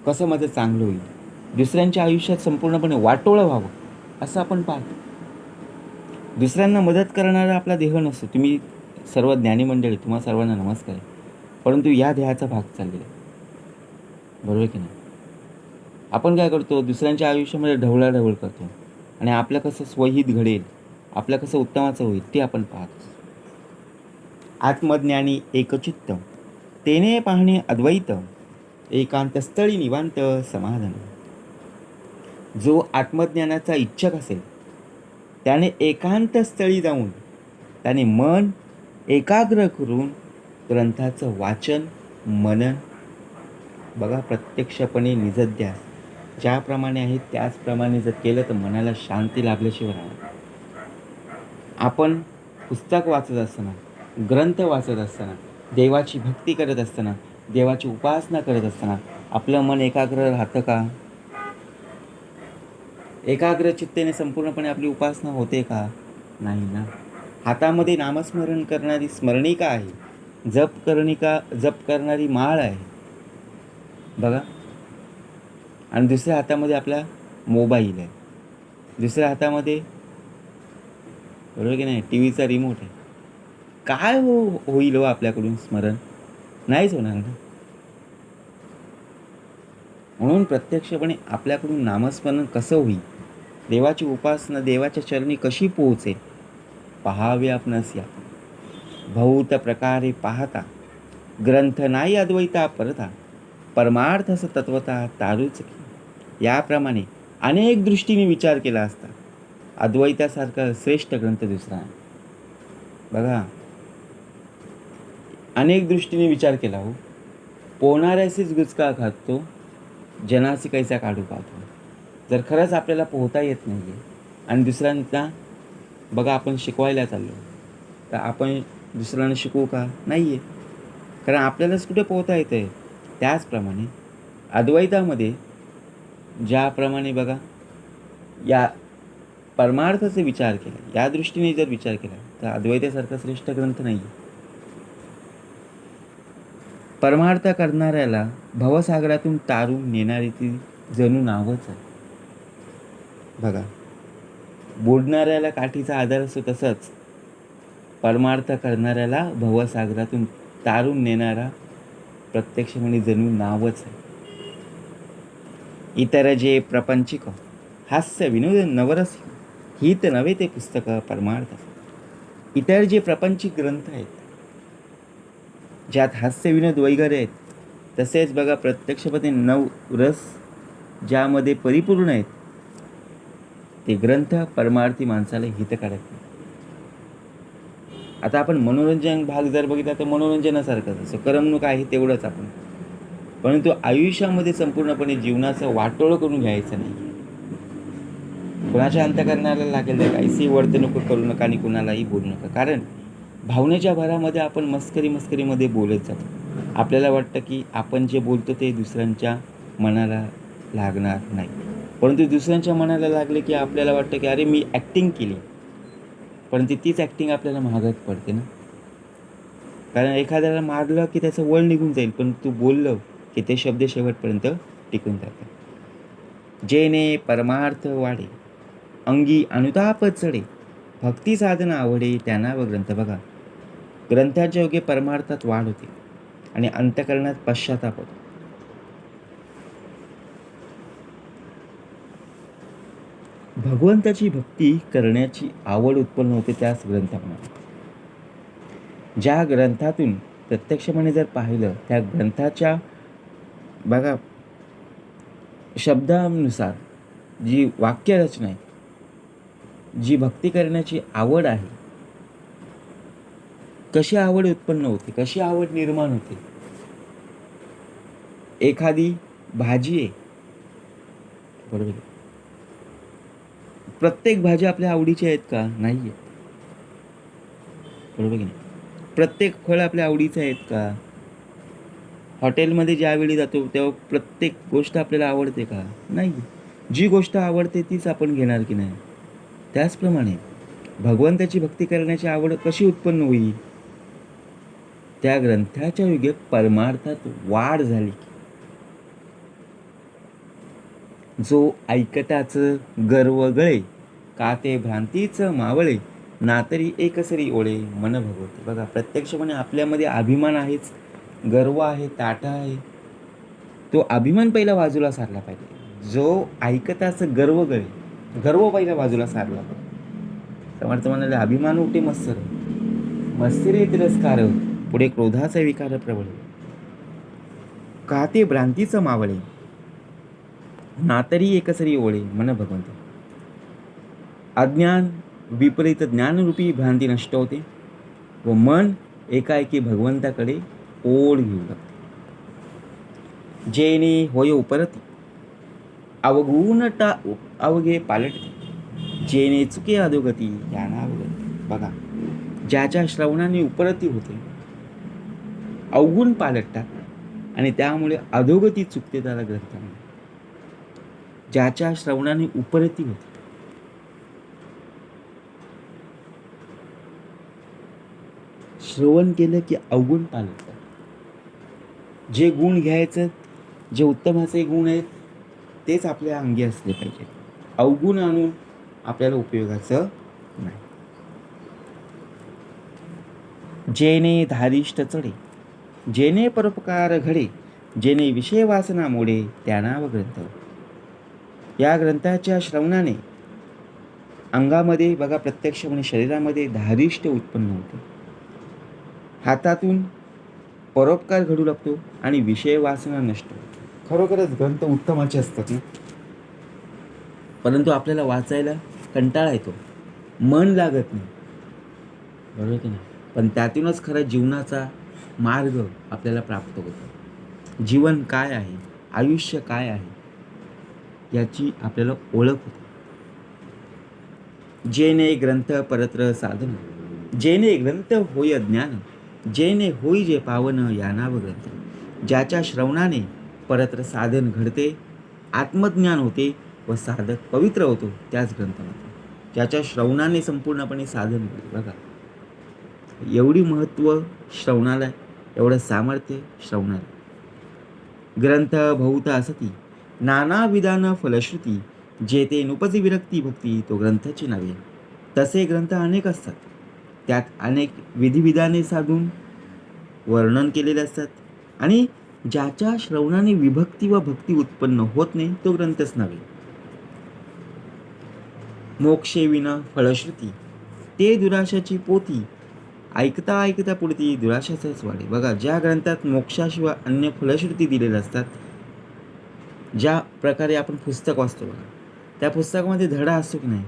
कसं माझं चांगलं होईल, दुसऱ्यांच्या आयुष्यात संपूर्णपणे वाटोळं व्हावं असं आपण पाहतो. दुसऱ्यांना मदत करणारा आपला देह नसतो. तुम्ही सर्व ज्ञानी मंडळी, तुम्हा सर्वांना नमस्कार आहे. परंतु या देहाचा भाग चाललेला आहे, बरोबर की नाही? आपण काय करतो, दुसऱ्यांच्या आयुष्यामध्ये ढवळाढवळ करतो आणि आपलं कसं स्वहित घडेल, आपलं कसं उत्तमाचं होईल ते आपण पाहतो. आत्मज्ञानी एकचित्त, तेने पाहणे अद्वैत, एकांतस्थळी निवांत समाधान. जो आत्मज्ञानाचा इच्छुक असेल त्याने एकांत स्थळी जाऊन त्याने मन एकाग्र करून ग्रंथाचं वाचन, मनन, बघा, प्रत्यक्षपणे निजध्यास ज्याप्रमाणे आहे त्याचप्रमाणे जर केलं तर मनाला शांती लाभल्याशिवाय राहणार. आपण पुस्तक वाचत असताना, ग्रंथ वाचत असताना, देवाची भक्ती करत असताना, देवाची उपासना करत असताना आपलं मन एकाग्र राहतं का? एकाग्र चित्तेने संपूर्णपणे आपली उपासना होते का? नाही ना. हातामध्ये नामस्मरण करणारी स्मरणिका आहे, जप करणारी माळ आहे, बघा. आणि दुसऱ्या हातामध्ये आपला मोबाईल आहे, दुसऱ्या हातामध्ये, बरोबर की नाही, टी व्हीचा रिमोट आहे. काय होईल हो आपल्याकडून स्मरण? नाहीच होणार ना. म्हणून प्रत्यक्षपणे आपल्याकडून नामस्मरण कसं होईल, देवाची उपासना देवाच्या चरणी कशी पोहोचेल, पहावे आपणास या. बहुत प्रकारे पाहता, ग्रंथ नाही अद्वैता परता, परमार्थस तत्वता तारूच. याप्रमाणे अनेक दृष्टीने विचार केला असता अद्वैतासारखा श्रेष्ठ ग्रंथ दुसरा आहे. बघा, अनेक दृष्टीने विचार केला हो. पोहणाऱ्याशीच गुचका खातो, जनासी कैसा काढू पाहतो. जर खरंच आपल्याला पोहता येत नाही आहे आणि दुसऱ्यांना, बघा, आपण शिकवायला चाललो तर आपण दुसऱ्यांना शिकवू का? नाही आहे, कारण आपल्यालाच कुठे पोहता येतं आहे. त्याचप्रमाणे अद्वैतामध्ये ज्याप्रमाणे, बघा, या परमार्थाचा विचार केला, या दृष्टीने जर विचार केला तर अद्वैतासारखा श्रेष्ठ ग्रंथ नाही आहे. परमार्थ करणाऱ्याला भवसागरातून तारून नेणारी ती जणू नावच आहे. बघा, बुडणाऱ्याला काठीचा आधार असतो, तसंच परमार्थ करणाऱ्याला भवसागरातून तारून नेणारा प्रत्यक्ष म्हणजे जणू नावच आहे. इतर जे प्रपंचिक हास्य विनोद नवरस हित नव्हे ते पुस्तक परमार्थ. इतर जे प्रपंचिक ग्रंथ आहेत ज्यात हास्य विनोद वगैरे आहेत, तसेच बघा प्रत्यक्षपणे नवरस ज्यामध्ये परिपूर्ण आहेत, ते ग्रंथ परमार्थी माणसाला हितकारक नाही. आता आपण मनोरंजन भाग जर बघितला तर मनोरंजनासारखंच असं करमणूक आहे तेवढंच आपण, परंतु आयुष्यामध्ये संपूर्णपणे जीवनाचं वाटोळं करून घ्यायचं नाही. कुणाच्या अंतःकरणाला लागेल तर काहीही वर्तणूक करू नका आणि कुणालाही बोलू नका, कारण भावनेच्या भरामध्ये आपण मस्करीमध्ये बोलत जातो. आपल्याला वाटतं की आपण जे बोलतो ते दुसऱ्यांच्या मनाला लागणार नाही, परंतु दुसऱ्यांच्या मनाला लागले की आपल्याला वाटतं की अरे मी ॲक्टिंग केली, परंतु तीच ॲक्टिंग आपल्याला महागात पडते ना. कारण एखाद्याला मारलं की त्याचं वळ निघून जाईल, पण तू बोललं की ते शब्द शेवटपर्यंत टिकून जातात. जेने परमार्थ वाढे, अंगी अनुताप चढे, भक्ती साधना आवडे, त्यांना व ग्रंथ. बघा, ग्रंथाच्या योगे परमार्थात वाढ होते आणि अंतःकरणात पश्चाताप होतो. भगवंताची भक्ती करण्याची आवड उत्पन्न होते त्याच ग्रंथामुळे. ज्या ग्रंथातून प्रत्यक्षपणे जर पाहिलं, त्या ग्रंथाच्या बघा शब्दानुसार जी वाक्यरचना आहे, जी भक्ती करण्याची आवड आहे, कशी आवड उत्पन्न होते, कशी आवड निर्माण होते. एखादी भाजी आहे, बरोबर आहे. प्रत्येक भाजी आपल्या आवडीची आहेत का? नाही आहेत, बरोबर की नाही. प्रत्येक फळ आपल्या आवडीचं आहेत का? हॉटेलमध्ये ज्यावेळी जातो तेव्हा प्रत्येक गोष्ट आपल्याला आवडते का? नाही. जी गोष्ट आवडते तीच आपण घेणार की नाही. त्याचप्रमाणे भगवंताची भक्ती करण्याची आवड कशी उत्पन्न होईल? त्या ग्रंथाच्या योगे परमार्थात वाढ झाली. जो ऐकताच गर्व गळे, का ते भ्रांतीचं मावळे, ना तरी एकसरी ओळे मन भगवते. बघा प्रत्यक्षपणे आपल्यामध्ये अभिमान आहेच, गर्व आहे, ताठा आहे. तो अभिमान पहिला बाजूला सारला पाहिजे. जो ऐकताच गर्व गळे, गर्व पहिला बाजूला सारला पाहिजे. समर्थ म्हणाले, अभिमान उठे मत्सर, मत्सरे तिरस्कार, पुढे क्रोधाचा विकार प्रबळ, का ते भ्रांतीचं मावळे, ना तरी एकसरी ओळे मन भगवंत. अज्ञान विपरीत ज्ञानरूपी भ्रांती नष्ट होते व मन एकाएकी भगवंताकडे ओढ घेऊ लागते. जेणे होय उपरती अवगुण अवघे पालटते, जेणे चुके अधोगती ज्ञाना अवगती. बघा ज्याच्या श्रवणाने उपरती होते, अवगुण पालटतात आणि त्यामुळे अधोगती चुकते त्याला ग्रंथामध्ये. ज्याच्या श्रवणाने उपरती होते, श्रवण केलं की अवगुण पालटतात. जे गुण घ्यायचं, जे उत्तमाचे गुण आहेत तेच आपल्या अंगी असले पाहिजे. अवगुण आणून आपल्याला उपयोगाचं नाही. जेणे धारिष्ट चढे, जेणे परोपकार घडे, जेणे विषय वासना मोडे, त्या नाव ग्रंथ. या ग्रंथाच्या श्रवणाने अंगामध्ये बघा प्रत्यक्षपणे शरीरामध्ये धारिष्ट उत्पन्न होते, हातातून परोपकार घडू लागतो आणि विषय वासना नष्ट होते. खरोखरच ग्रंथ उत्तमाचे असतात ना, परंतु आपल्याला वाचायला कंटाळा येतो, मन लागत नाही, बरोबर की नाही. पण त्यातूनच खरा जीवनाचा मार्ग आपल्याला प्राप्त होतो. जीवन काय आहे, आयुष्य काय आहे याची आपल्याला ओळख होते. जेणे ग्रंथ परत्र साधन, जेणे ग्रंथ होय ज्ञान, जेणे होई जे पावन या नाव ग्रंथ. ज्याच्या श्रवणाने परत्र साधन घडते, आत्मज्ञान होते व साधक पवित्र होतो, त्याच ग्रंथामध्ये. ज्याच्या श्रवणाने संपूर्णपणे साधन घडते. बघा एवढी महत्त्व श्रवणाला, एवढं सामर्थ्य श्रवणाला. ग्रंथ बहुत असती नाना विधान फलश्रुती, जेते नुपजी विरक्ती भक्ती, तो ग्रंथाची नावे. तसे ग्रंथ अनेक असतात, त्यात अनेक विधिविधाने साधून वर्णन केलेले असतात आणि ज्याच्या श्रवणाने विभक्ती व भक्ती उत्पन्न होत नाही तो ग्रंथच नव्हे. मोक्षेविना फलश्रुती, ते दुराशाची पोथी, ऐकता ऐकता पुढती दुराशाचाच वाढे. बघा ज्या ग्रंथात मोक्षाशिवाय अन्य फलश्रुती दिलेल्या असतात, ज्या प्रकारे आपण पुस्तक वाचतो बघा, त्या पुस्तकामध्ये धडा असतो की नाही,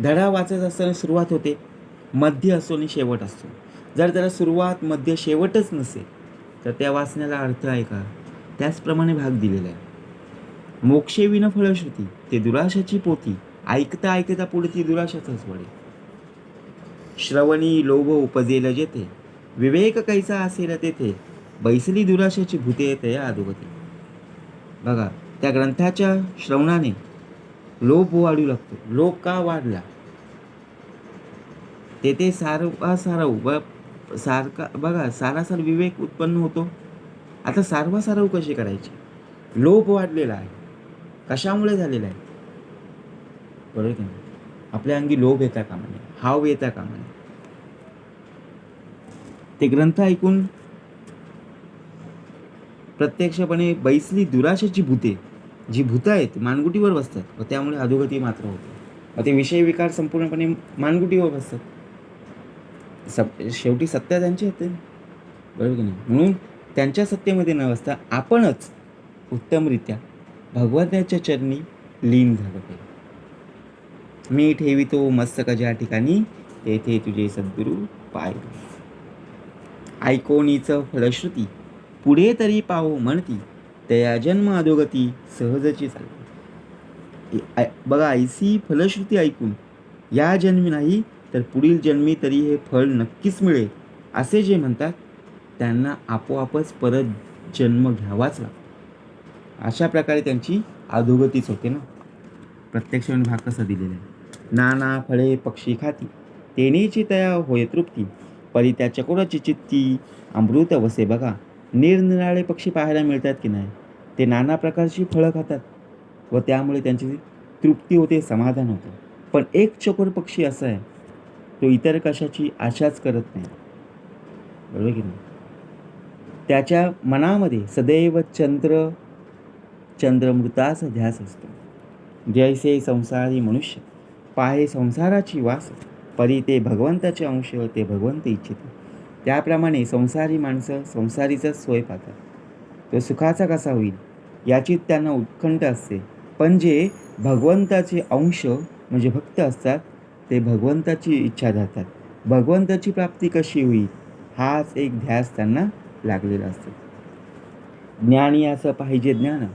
धडा वाचत असताना सुरुवात होते, मध्य असतो आणि शेवट असतो. जर त्याला सुरुवात मध्य शेवटच नसेल तर त्या वाचण्याला अर्थ आहे का? त्याचप्रमाणे भाग दिलेला आहे. मोक्षेविना फलश्रुती, ते दुराशाची पोथी, ऐकता ऐकता पुढती दुराशाचाच वाढे. श्रवणी लोभ उपजेल जेथे, विवेक कैसा असेल तेथे, बैसली दुराशाची भूते तया अधोगती. बघा त्या ग्रंथाच्या श्रवणाने लोभ वाढू लागतो. लोभ का वाढला? तेथे सारवा सारखा बघा सारासार विवेक उत्पन्न होतो. आता सारवासारव कशी करायची? लोभ वाढलेला आहे, कशामुळे झालेला आहे? बरोबर की नाही. आपल्या अंगी लोभ येता कामा नये, हाव येता कामा नये. ते ग्रंथ ऐकून प्रत्यक्षपणे बैसली दुराशाची भूते, जी भूतं आहेत मानगुटीवर बसतात व त्यामुळे अधोगती मात्र होते. मग ते विषय विकार संपूर्णपणे मानगुटीवर बसतात. शेवटी सत्ता त्यांची होते, बरोबर की नाही? म्हणून त्यांच्या सत्तेमध्ये न बसता आपणच उत्तमरित्या भगवंताच्या चरणी लीन झालं पाहिजे. मी ठेवितो मस्तक ज्या ठिकाणी, तेथे तुझे सद्गुरू पाय. ऐकोनीच फलश्रुती, पुढे तरी पाहो म्हणती, तया जन्म अधोगती सहजची चालते. बघा, ऐसी फलश्रुती ऐकून या जन्मी नाही तर पुढील जन्मी तरी हे फळ नक्कीच मिळेल असे जे म्हणतात, त्यांना आपोआपच परत जन्म घ्यावाच लागतो. अशा प्रकारे त्यांची अधोगतीच होते ना. प्रत्यक्ष भाग कसा दिलेला आहे. नाना फळे पक्षी खाती, तेनेची तया होय तृप्ती, परी त्या चकोराची चित्ती अमृत वसे. बघा, निरनिराळे पक्षी पाहायला मिळतात की नाही. ते नाना प्रकारची फळं खातात व त्यामुळे त्यांची तृप्ती होते, समाधान होते. पण एक चकोर पक्षी असा आहे, तो इतर कशाची आशाच करत नाही, बरोबर की नाही? त्याच्या मनामध्ये सदैव चंद्रमृतास ध्यास असतो. जैसे संसारी मनुष्य पाहे संसाराची वास, परी ते भगवंताचे अंश ते भगवंत इच्छिते. त्याप्रमाणे संसारी माणसं संसारीचाच सोय पाहतात. तो सुखाचा कसा होईल याची त्यांना उत्कंठ असते. पण जे भगवंताचे अंश म्हणजे भक्त असतात, ते भगवंताची इच्छा धरतात. भगवंताची प्राप्ती कशी होईल हाच एक ध्यास त्यांना लागलेला असतो. ज्ञानी असं पाहिजे ज्ञान,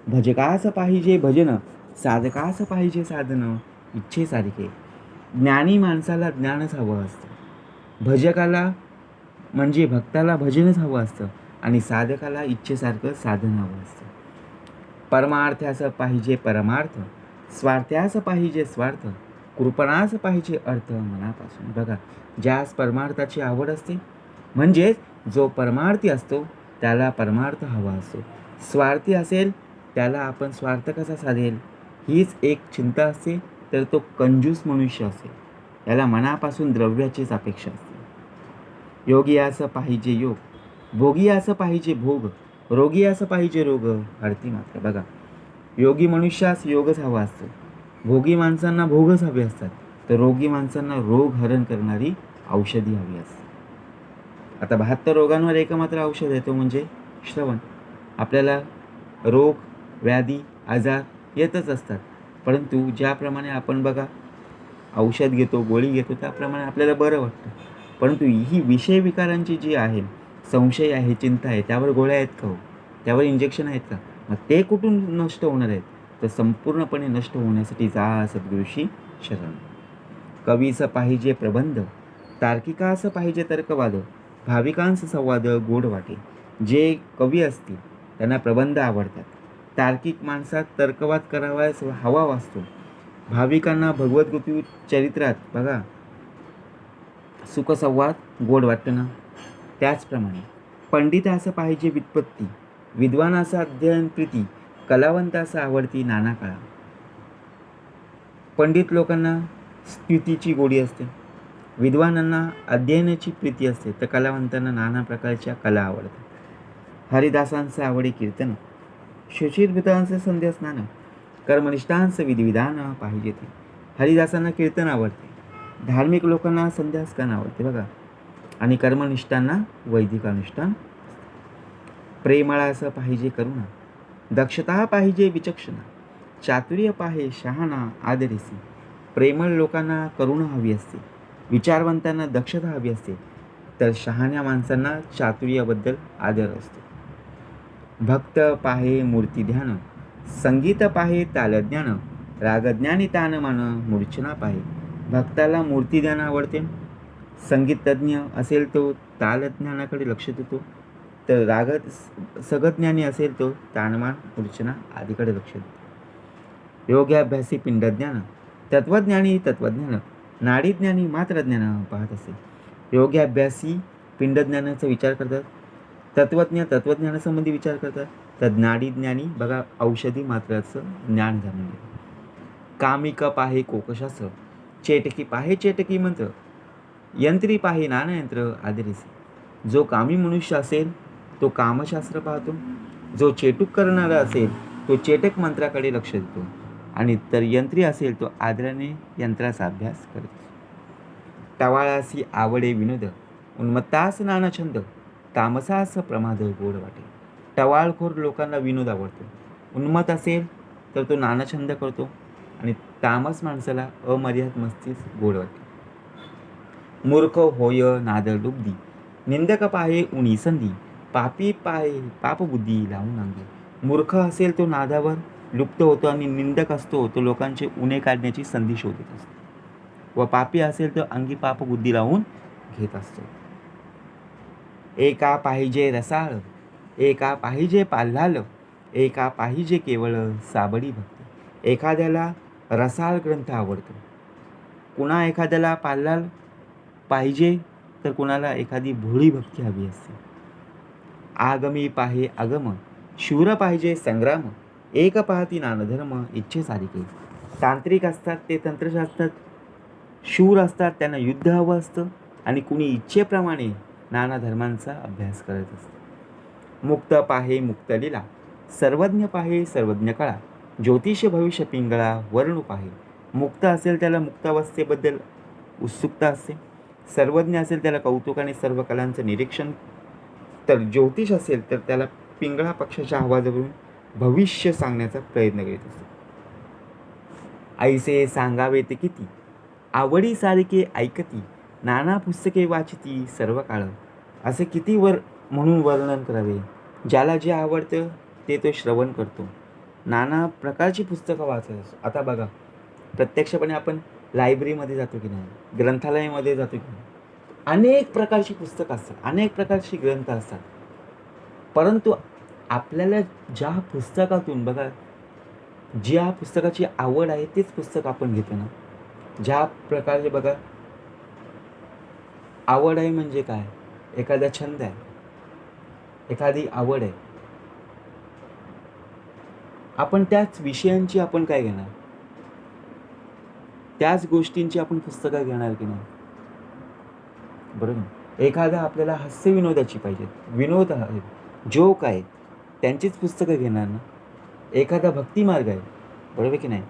भजकास पाहिजे भजन, साधकास पाहिजे साधन, इच्छेसारखे. ज्ञानी माणसाला ज्ञानच हवं असतं, भजकाला म्हणजे भक्ताला भजनच हवं असतं, आणि साधकाला इच्छेसारखं साधन हवं असतं. परमार्थास पाहिजे परमार्थ, स्वार्थ्यास पाहिजे स्वार्थ, कृपणास पाहिजे अर्थ मनापासून. बघा, ज्यास परमार्थाची आवड असते, म्हणजेच जो परमार्थी असतो त्याला परमार्थ हवा असतो. स्वार्थी असेल त्याला आपण स्वार्थ कसा साधेल हीच एक चिंता असते, तर तो कंजूस मनुष्य असेल, त्याला मनापासून द्रव्याचीच अपेक्षा असते. योगी असं पाहिजे योग, भोगी असं पाहिजे भोग, रोगी असं पाहिजे रोग हरती मात्र. बघा, योगी मनुष्यास योगच हवा असतो, भोगी माणसांना भोगच हवे असतात, तर रोगी माणसांना रोग हरण करणारी औषधी हवी असते. आता 72 रोगांवर एकमात्र औषध आहे, तो म्हणजे श्रवण. आपल्याला रोग व्याधी आजार येतच असतात, परंतु ज्याप्रमाणे आपण बघा औषध घेतो गोळी घेतो त्याप्रमाणे आपल्याला बरं वाटतं. परंतु ही विषय विकारांची जी आहे, संशय आहे, चिंता आहे, त्यावर गोळ्या आहेत का हो, त्यावर इंजेक्शन आहेत का? मग ते कुठून नष्ट होणार आहेत? तर संपूर्णपणे नष्ट होण्यासाठी जा सद्गुरूशी शरण. कवीचं पाहिजे प्रबंध, तार्किकास पाहिजे तर्कवाद, भाविकांस संवाद गोड वाटे. जे कवी असतील त्यांना प्रबंध आवडतात, तार्किक माणसात तर्कवाद करावायस हवा वाचतो, भाविकांना भगवद्गीता चरित्रात बघा सुखसंवाद गोड वाटतं ना. त्याचप्रमाणे पंडितास पाहिजे व्युत्पत्ती, विद्वानाचा अध्ययन प्रीती, कलावंतास आवडती नाना कळा. पंडित लोकांना स्तुतीची गोडी असते, विद्वानांना अध्ययनाची प्रीती असते, तर कलावंतांना नाना प्रकारच्या कला आवडतात. हरिदासांचे आवडी कीर्तन, शुचिर्भूतांचे संध्या स्नान, कर्मनिष्ठांचं विधिविधान पाहिजे ते. हरिदासांना कीर्तन आवडते, धार्मिक लोकांना संध्यास्नान आवडते बघा, आणि कर्मनिष्ठांना वैदिक अनुष्ठान. प्रेमळास पाहिजे करुणा, दक्षता पाहिजे विचक्षणा, चातुर्य पाहे शहाणा आदरिसी. प्रेमळ लोकांना करुणा हवी असते, विचारवंतांना दक्षता हवी असते, तर शहाण्या माणसांना चातुर्याबद्दल आदर असतो. भक्त पाहे मूर्ती ध्यान, संगीत पाहे तालज्ञान, रागज्ञानी तान मान मूर्छना पाहे. भक्ताला मूर्ती ध्यान आवडते, संगीतज्ञ असेल तो तालज्ञानाकडे लक्ष देतो, तर सगज्ञानी असेल तो तानमान मूर्छना आदीकडे लक्ष देतो. योग्याभ्यासी पिंडज्ञान, तत्वज्ञानी तत्वज्ञान, नाडीज्ञानी मात्रज्ञान पाहत असेल. योग्याभ्यासी पिंडज्ञानाचा विचार करतात, तत्वज्ञ तत्वज्ञानासंबंधी विचार करतात, तर नाडीज्ञानी बघा औषधी मात्राचं ज्ञान जाणून घेतात. कामिक पाहे कोकशास्त्र, चेटकी पाहे चेटकी मंत्र, यंत्री पाहे नानयंत्र आदरिसी. जो कामी मनुष्य असेल तो कामशास्त्र पाहतो, जो चेटूक करणारा असेल तो चेटक मंत्राकडे लक्ष देतो, आणि तर यंत्री असेल तो आदराने यंत्राचा अभ्यास करत असतो. टवाळासी आवडे विनोद, उन्मत्तास नाना छंद, तामसास प्रमाद गोड वाटे. टवाळखोर लोकांना विनोद आवडतो. उन्मत असेल तर तो नाना छंद करतो आणि तामस माणसाला अमर्याद मस्तीस गोड वाटे. मूर्ख होय नाद डुबदी, निंदक पाहे उनी संधी, पापी पाहे पापबुद्धी लावून अंगी. मूर्ख असेल तो नादावर लुप्त होतो आणि निंदक असतो तो लोकांचे उणे काढण्याची संधी शोधत असतो. व पापी असेल तर अंगी पापबुद्धी लावून घेत असतो. एका पाहिजे रसाळ, एका पाहिजे पाल्हाल, एका पाहिजे केवळ साबडी भक्ती. एखाद्याला रसाळ ग्रंथ आवडतो, कुणा एखाद्याला पाल्हाल पाहिजे तर कुणाला एखादी भोळी भक्ती हवी असते. आगमी पाहे आगम, शूर पाहिजे संग्राम, एक पाहती नानधर्म इच्छे सारिके. तांत्रिक असतात ते तंत्रशास्त्रात शूर असतात, त्यांना युद्ध हवं असतं आणि कुणी इच्छेप्रमाणे नाना धर्मांचा अभ्यास करत असतं. मुक्त पाहे मुक्त लीला, सर्वज्ञ पाहे सर्वज्ञ कळा, ज्योतिष भविष्य पिंगळा वर्णू पाहे. मुक्त असेल त्याला मुक्तावस्थेबद्दल उत्सुकता असते, सर्वज्ञ असेल त्याला कौतुक आणि सर्व कलांचं निरीक्षण, तर ज्योतिष असेल तर त्याला पिंगळा पक्षाच्या आवाजावरून भविष्य सांगण्याचा प्रयत्न करीत असतो. ऐसे सांगावे ते किती, आवडी सारखे ऐकती, नाना पुस्तके वाचिती सर्व काळ. असे किती म्हणून वर्णन करावे. ज्याला जे आवडतं ते तो श्रवण करतो, नाना प्रकारची पुस्तकं वाचत असतो. आता बघा, प्रत्यक्षपणे आपण लायब्ररीमध्ये जातो की नाही, ग्रंथालयामध्ये जातो की नाही, अनेक प्रकारची पुस्तकं असतात, अनेक प्रकारची ग्रंथ असतात. परंतु आपल्याला ज्या पुस्तकातून बघा, ज्या पुस्तकाची आवड आहे तेच पुस्तक आपण घेतो ना. ज्या प्रकारे बघा, आवड आहे म्हणजे काय, एखादा छंद आहे, एखादी आवड आहे, आपण त्याच विषयांची आपण काय घेणार, त्याच गोष्टींची आपण पुस्तकं घेणार की नाही, बरोबर. एखादा आपल्याला हास्य विनोदाची पाहिजे, विनोद आहेत, जोक आहेत, त्यांचीच पुस्तकं घेणार ना. एखादा भक्तिमार्ग आहे, बरोबर की नाही,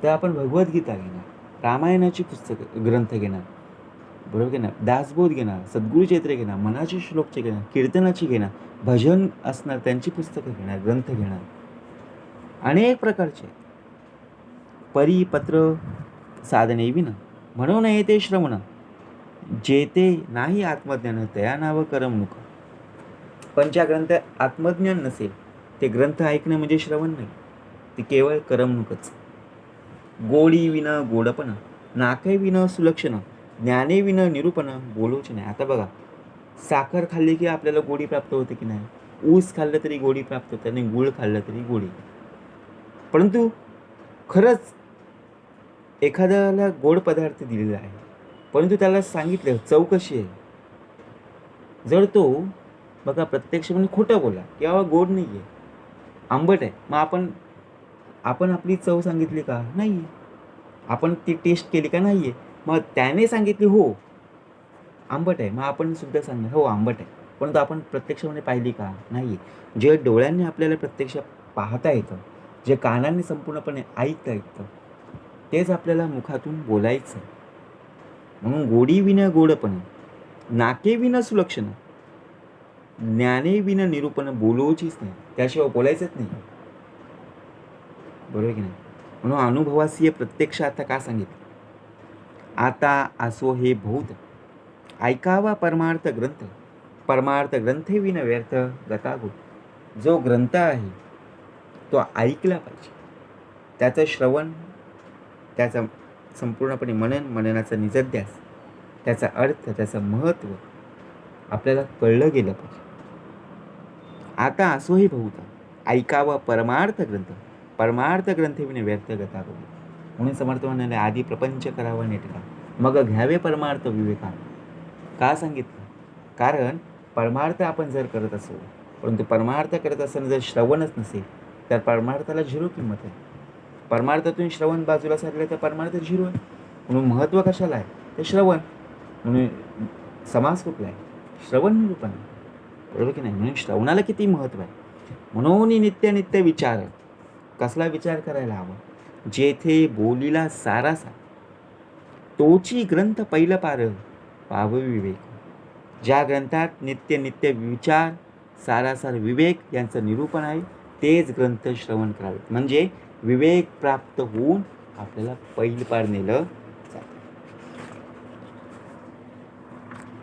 तर आपण भगवद्गीता घेणार, रामायणाची पुस्तकं ग्रंथ घेणार, बरोबर की नाही, दासबोध घेणार, सद्गुरुचरित्र घेणार, मनाची श्लोकचे घेणार, कीर्तनाची घेणार, भजन असणार त्यांची पुस्तकं घेणार, ग्रंथ घेणार, अनेक प्रकारचे. परिपत्र साधने विना म्हणून येते श्रवण, जेते नाही आत्मज्ञान तया नाव करमणूक. पण ज्या ग्रंथ आत्मज्ञान नसेल ते ग्रंथ ऐकणं म्हणजे श्रवण नाही, ते केवळ करमणूकच. गोडी विन गोडपण, नाके विन सुलक्षण, ज्ञाने विन निरूपण बोलूच नाही. आता बघा, साखर खाल्ली की आपल्याला गोडी प्राप्त होते की नाही, ऊस खाल्लं तरी गोडी प्राप्त होते आणि गुळ खाल्लं तरी गोडी. परंतु खरंच एखाद्याला गोड पदार्थ दिलेला आहे, परंतु त्याला सांगितलं चव कशी आहे, जर तो बघा प्रत्यक्षपणे खोटं बोला किंवा गोड नाही आहे, आंबट आहे, मग आपण आपली चव सांगितली का, नाही. आपण ती टेस्ट केली का, नाही आहे. मग त्याने सांगितली हो आंबट आहे, मग आपण सुद्धा सांगणार हो आंबट आहे, परंतु आपण प्रत्यक्षपणे पाहिली का, नाही. जे डोळ्यांनी आपल्याला प्रत्यक्ष पाहता येतं, जे कानांनी संपूर्णपणे ऐकता येतं, तेच आपल्याला मुखातून बोलायचं. म्हणून गोडी विना गोडपण, नाके विना सुलक्षण, ज्ञाने विना निरूपण बोलवचीच नाही, त्याशिवाय बोलायचंच नाही, बरोबर की नाही. म्हणून अनुभवासी प्रत्यक्ष आता का सांगितलं, आता असो हे भूत, ऐकावा परमार्थ ग्रंथ, परमार्थ ग्रंथे विना व्यर्थ गतागुत. जो ग्रंथ आहे तो ऐकला पाहिजे, त्याचं श्रवण, त्याचं संपूर्णपणे मनन, मननाचा निजध्यास, त्याचा अर्थ, त्याचं महत्त्व आपल्याला कळलं गेलं पाहिजे. आता असो हे भूत, ऐकावा परमार्थ ग्रंथ, परमार्थ ग्रंथे विना व्यर्थ गतागुत. म्हणून समर्थ म्हणाले, आधी प्रपंच करावा नेटका, मग घ्यावे परमार्थ विवेका. का सांगितलं, कारण परमार्थ आपण जर करत असो, परंतु परमार्थ करत असताना जर श्रवणच नसेल तर परमार्थाला झिरो किंमत आहे. परमार्थातून श्रवण बाजूला सारले तर परमार्थ झिरो आहे. म्हणून महत्त्व कशाला आहे, ते श्रवण. म्हणून समास कुठला आहे, श्रवण निरूपण, बरोबर की नाही. म्हणून श्रवणाला किती महत्त्व आहे. म्हणून नित्य नित्य विचार, कसला विचार करायला हवा, जेथे बोलीला सारासा, तोची ग्रंथ पहिलं पार, पाववी विवेक. ज्या ग्रंथात नित्य नित्य विचार, सारासार विवेक यांचं निरूपण आहे, तेच ग्रंथ श्रवण करावेत. म्हणजे विवेक प्राप्त होऊन आपल्याला पहिलं पार नेलं जातं.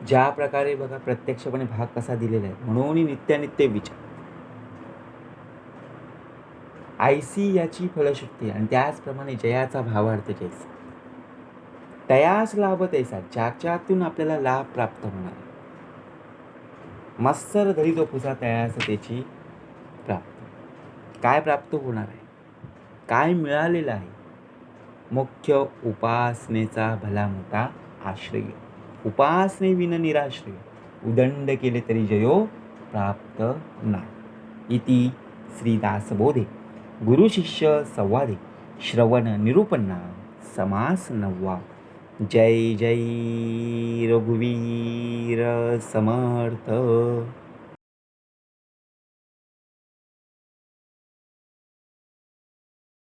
ज्या प्रकारे बघा प्रत्यक्षपणे भाग कसा दिलेला आहे, म्हणून नित्यानित्य विचार, आयसी याची फलश्रुती, आणि त्याचप्रमाणे जयाचा भावार्थ जैसा, तयास लाभ तैसा, ज्याच्यातून आपल्याला लाभ प्राप्त होणार आहे. मत्सर धरी तो फुसा तयास त्याची प्राप्त. काय प्राप्त होणार आहे, काय मिळालेलं आहे? मुख्य उपासनेचा भला मोठा आश्रय. उपासने विन निराश्रय, उदंड केले तरी जयो प्राप्त नाही. इति श्री दासबोधे गुरु शिष्य संवादे श्रवण निरूपणा समास 9वा. जय जय रघुवीर समर्थ.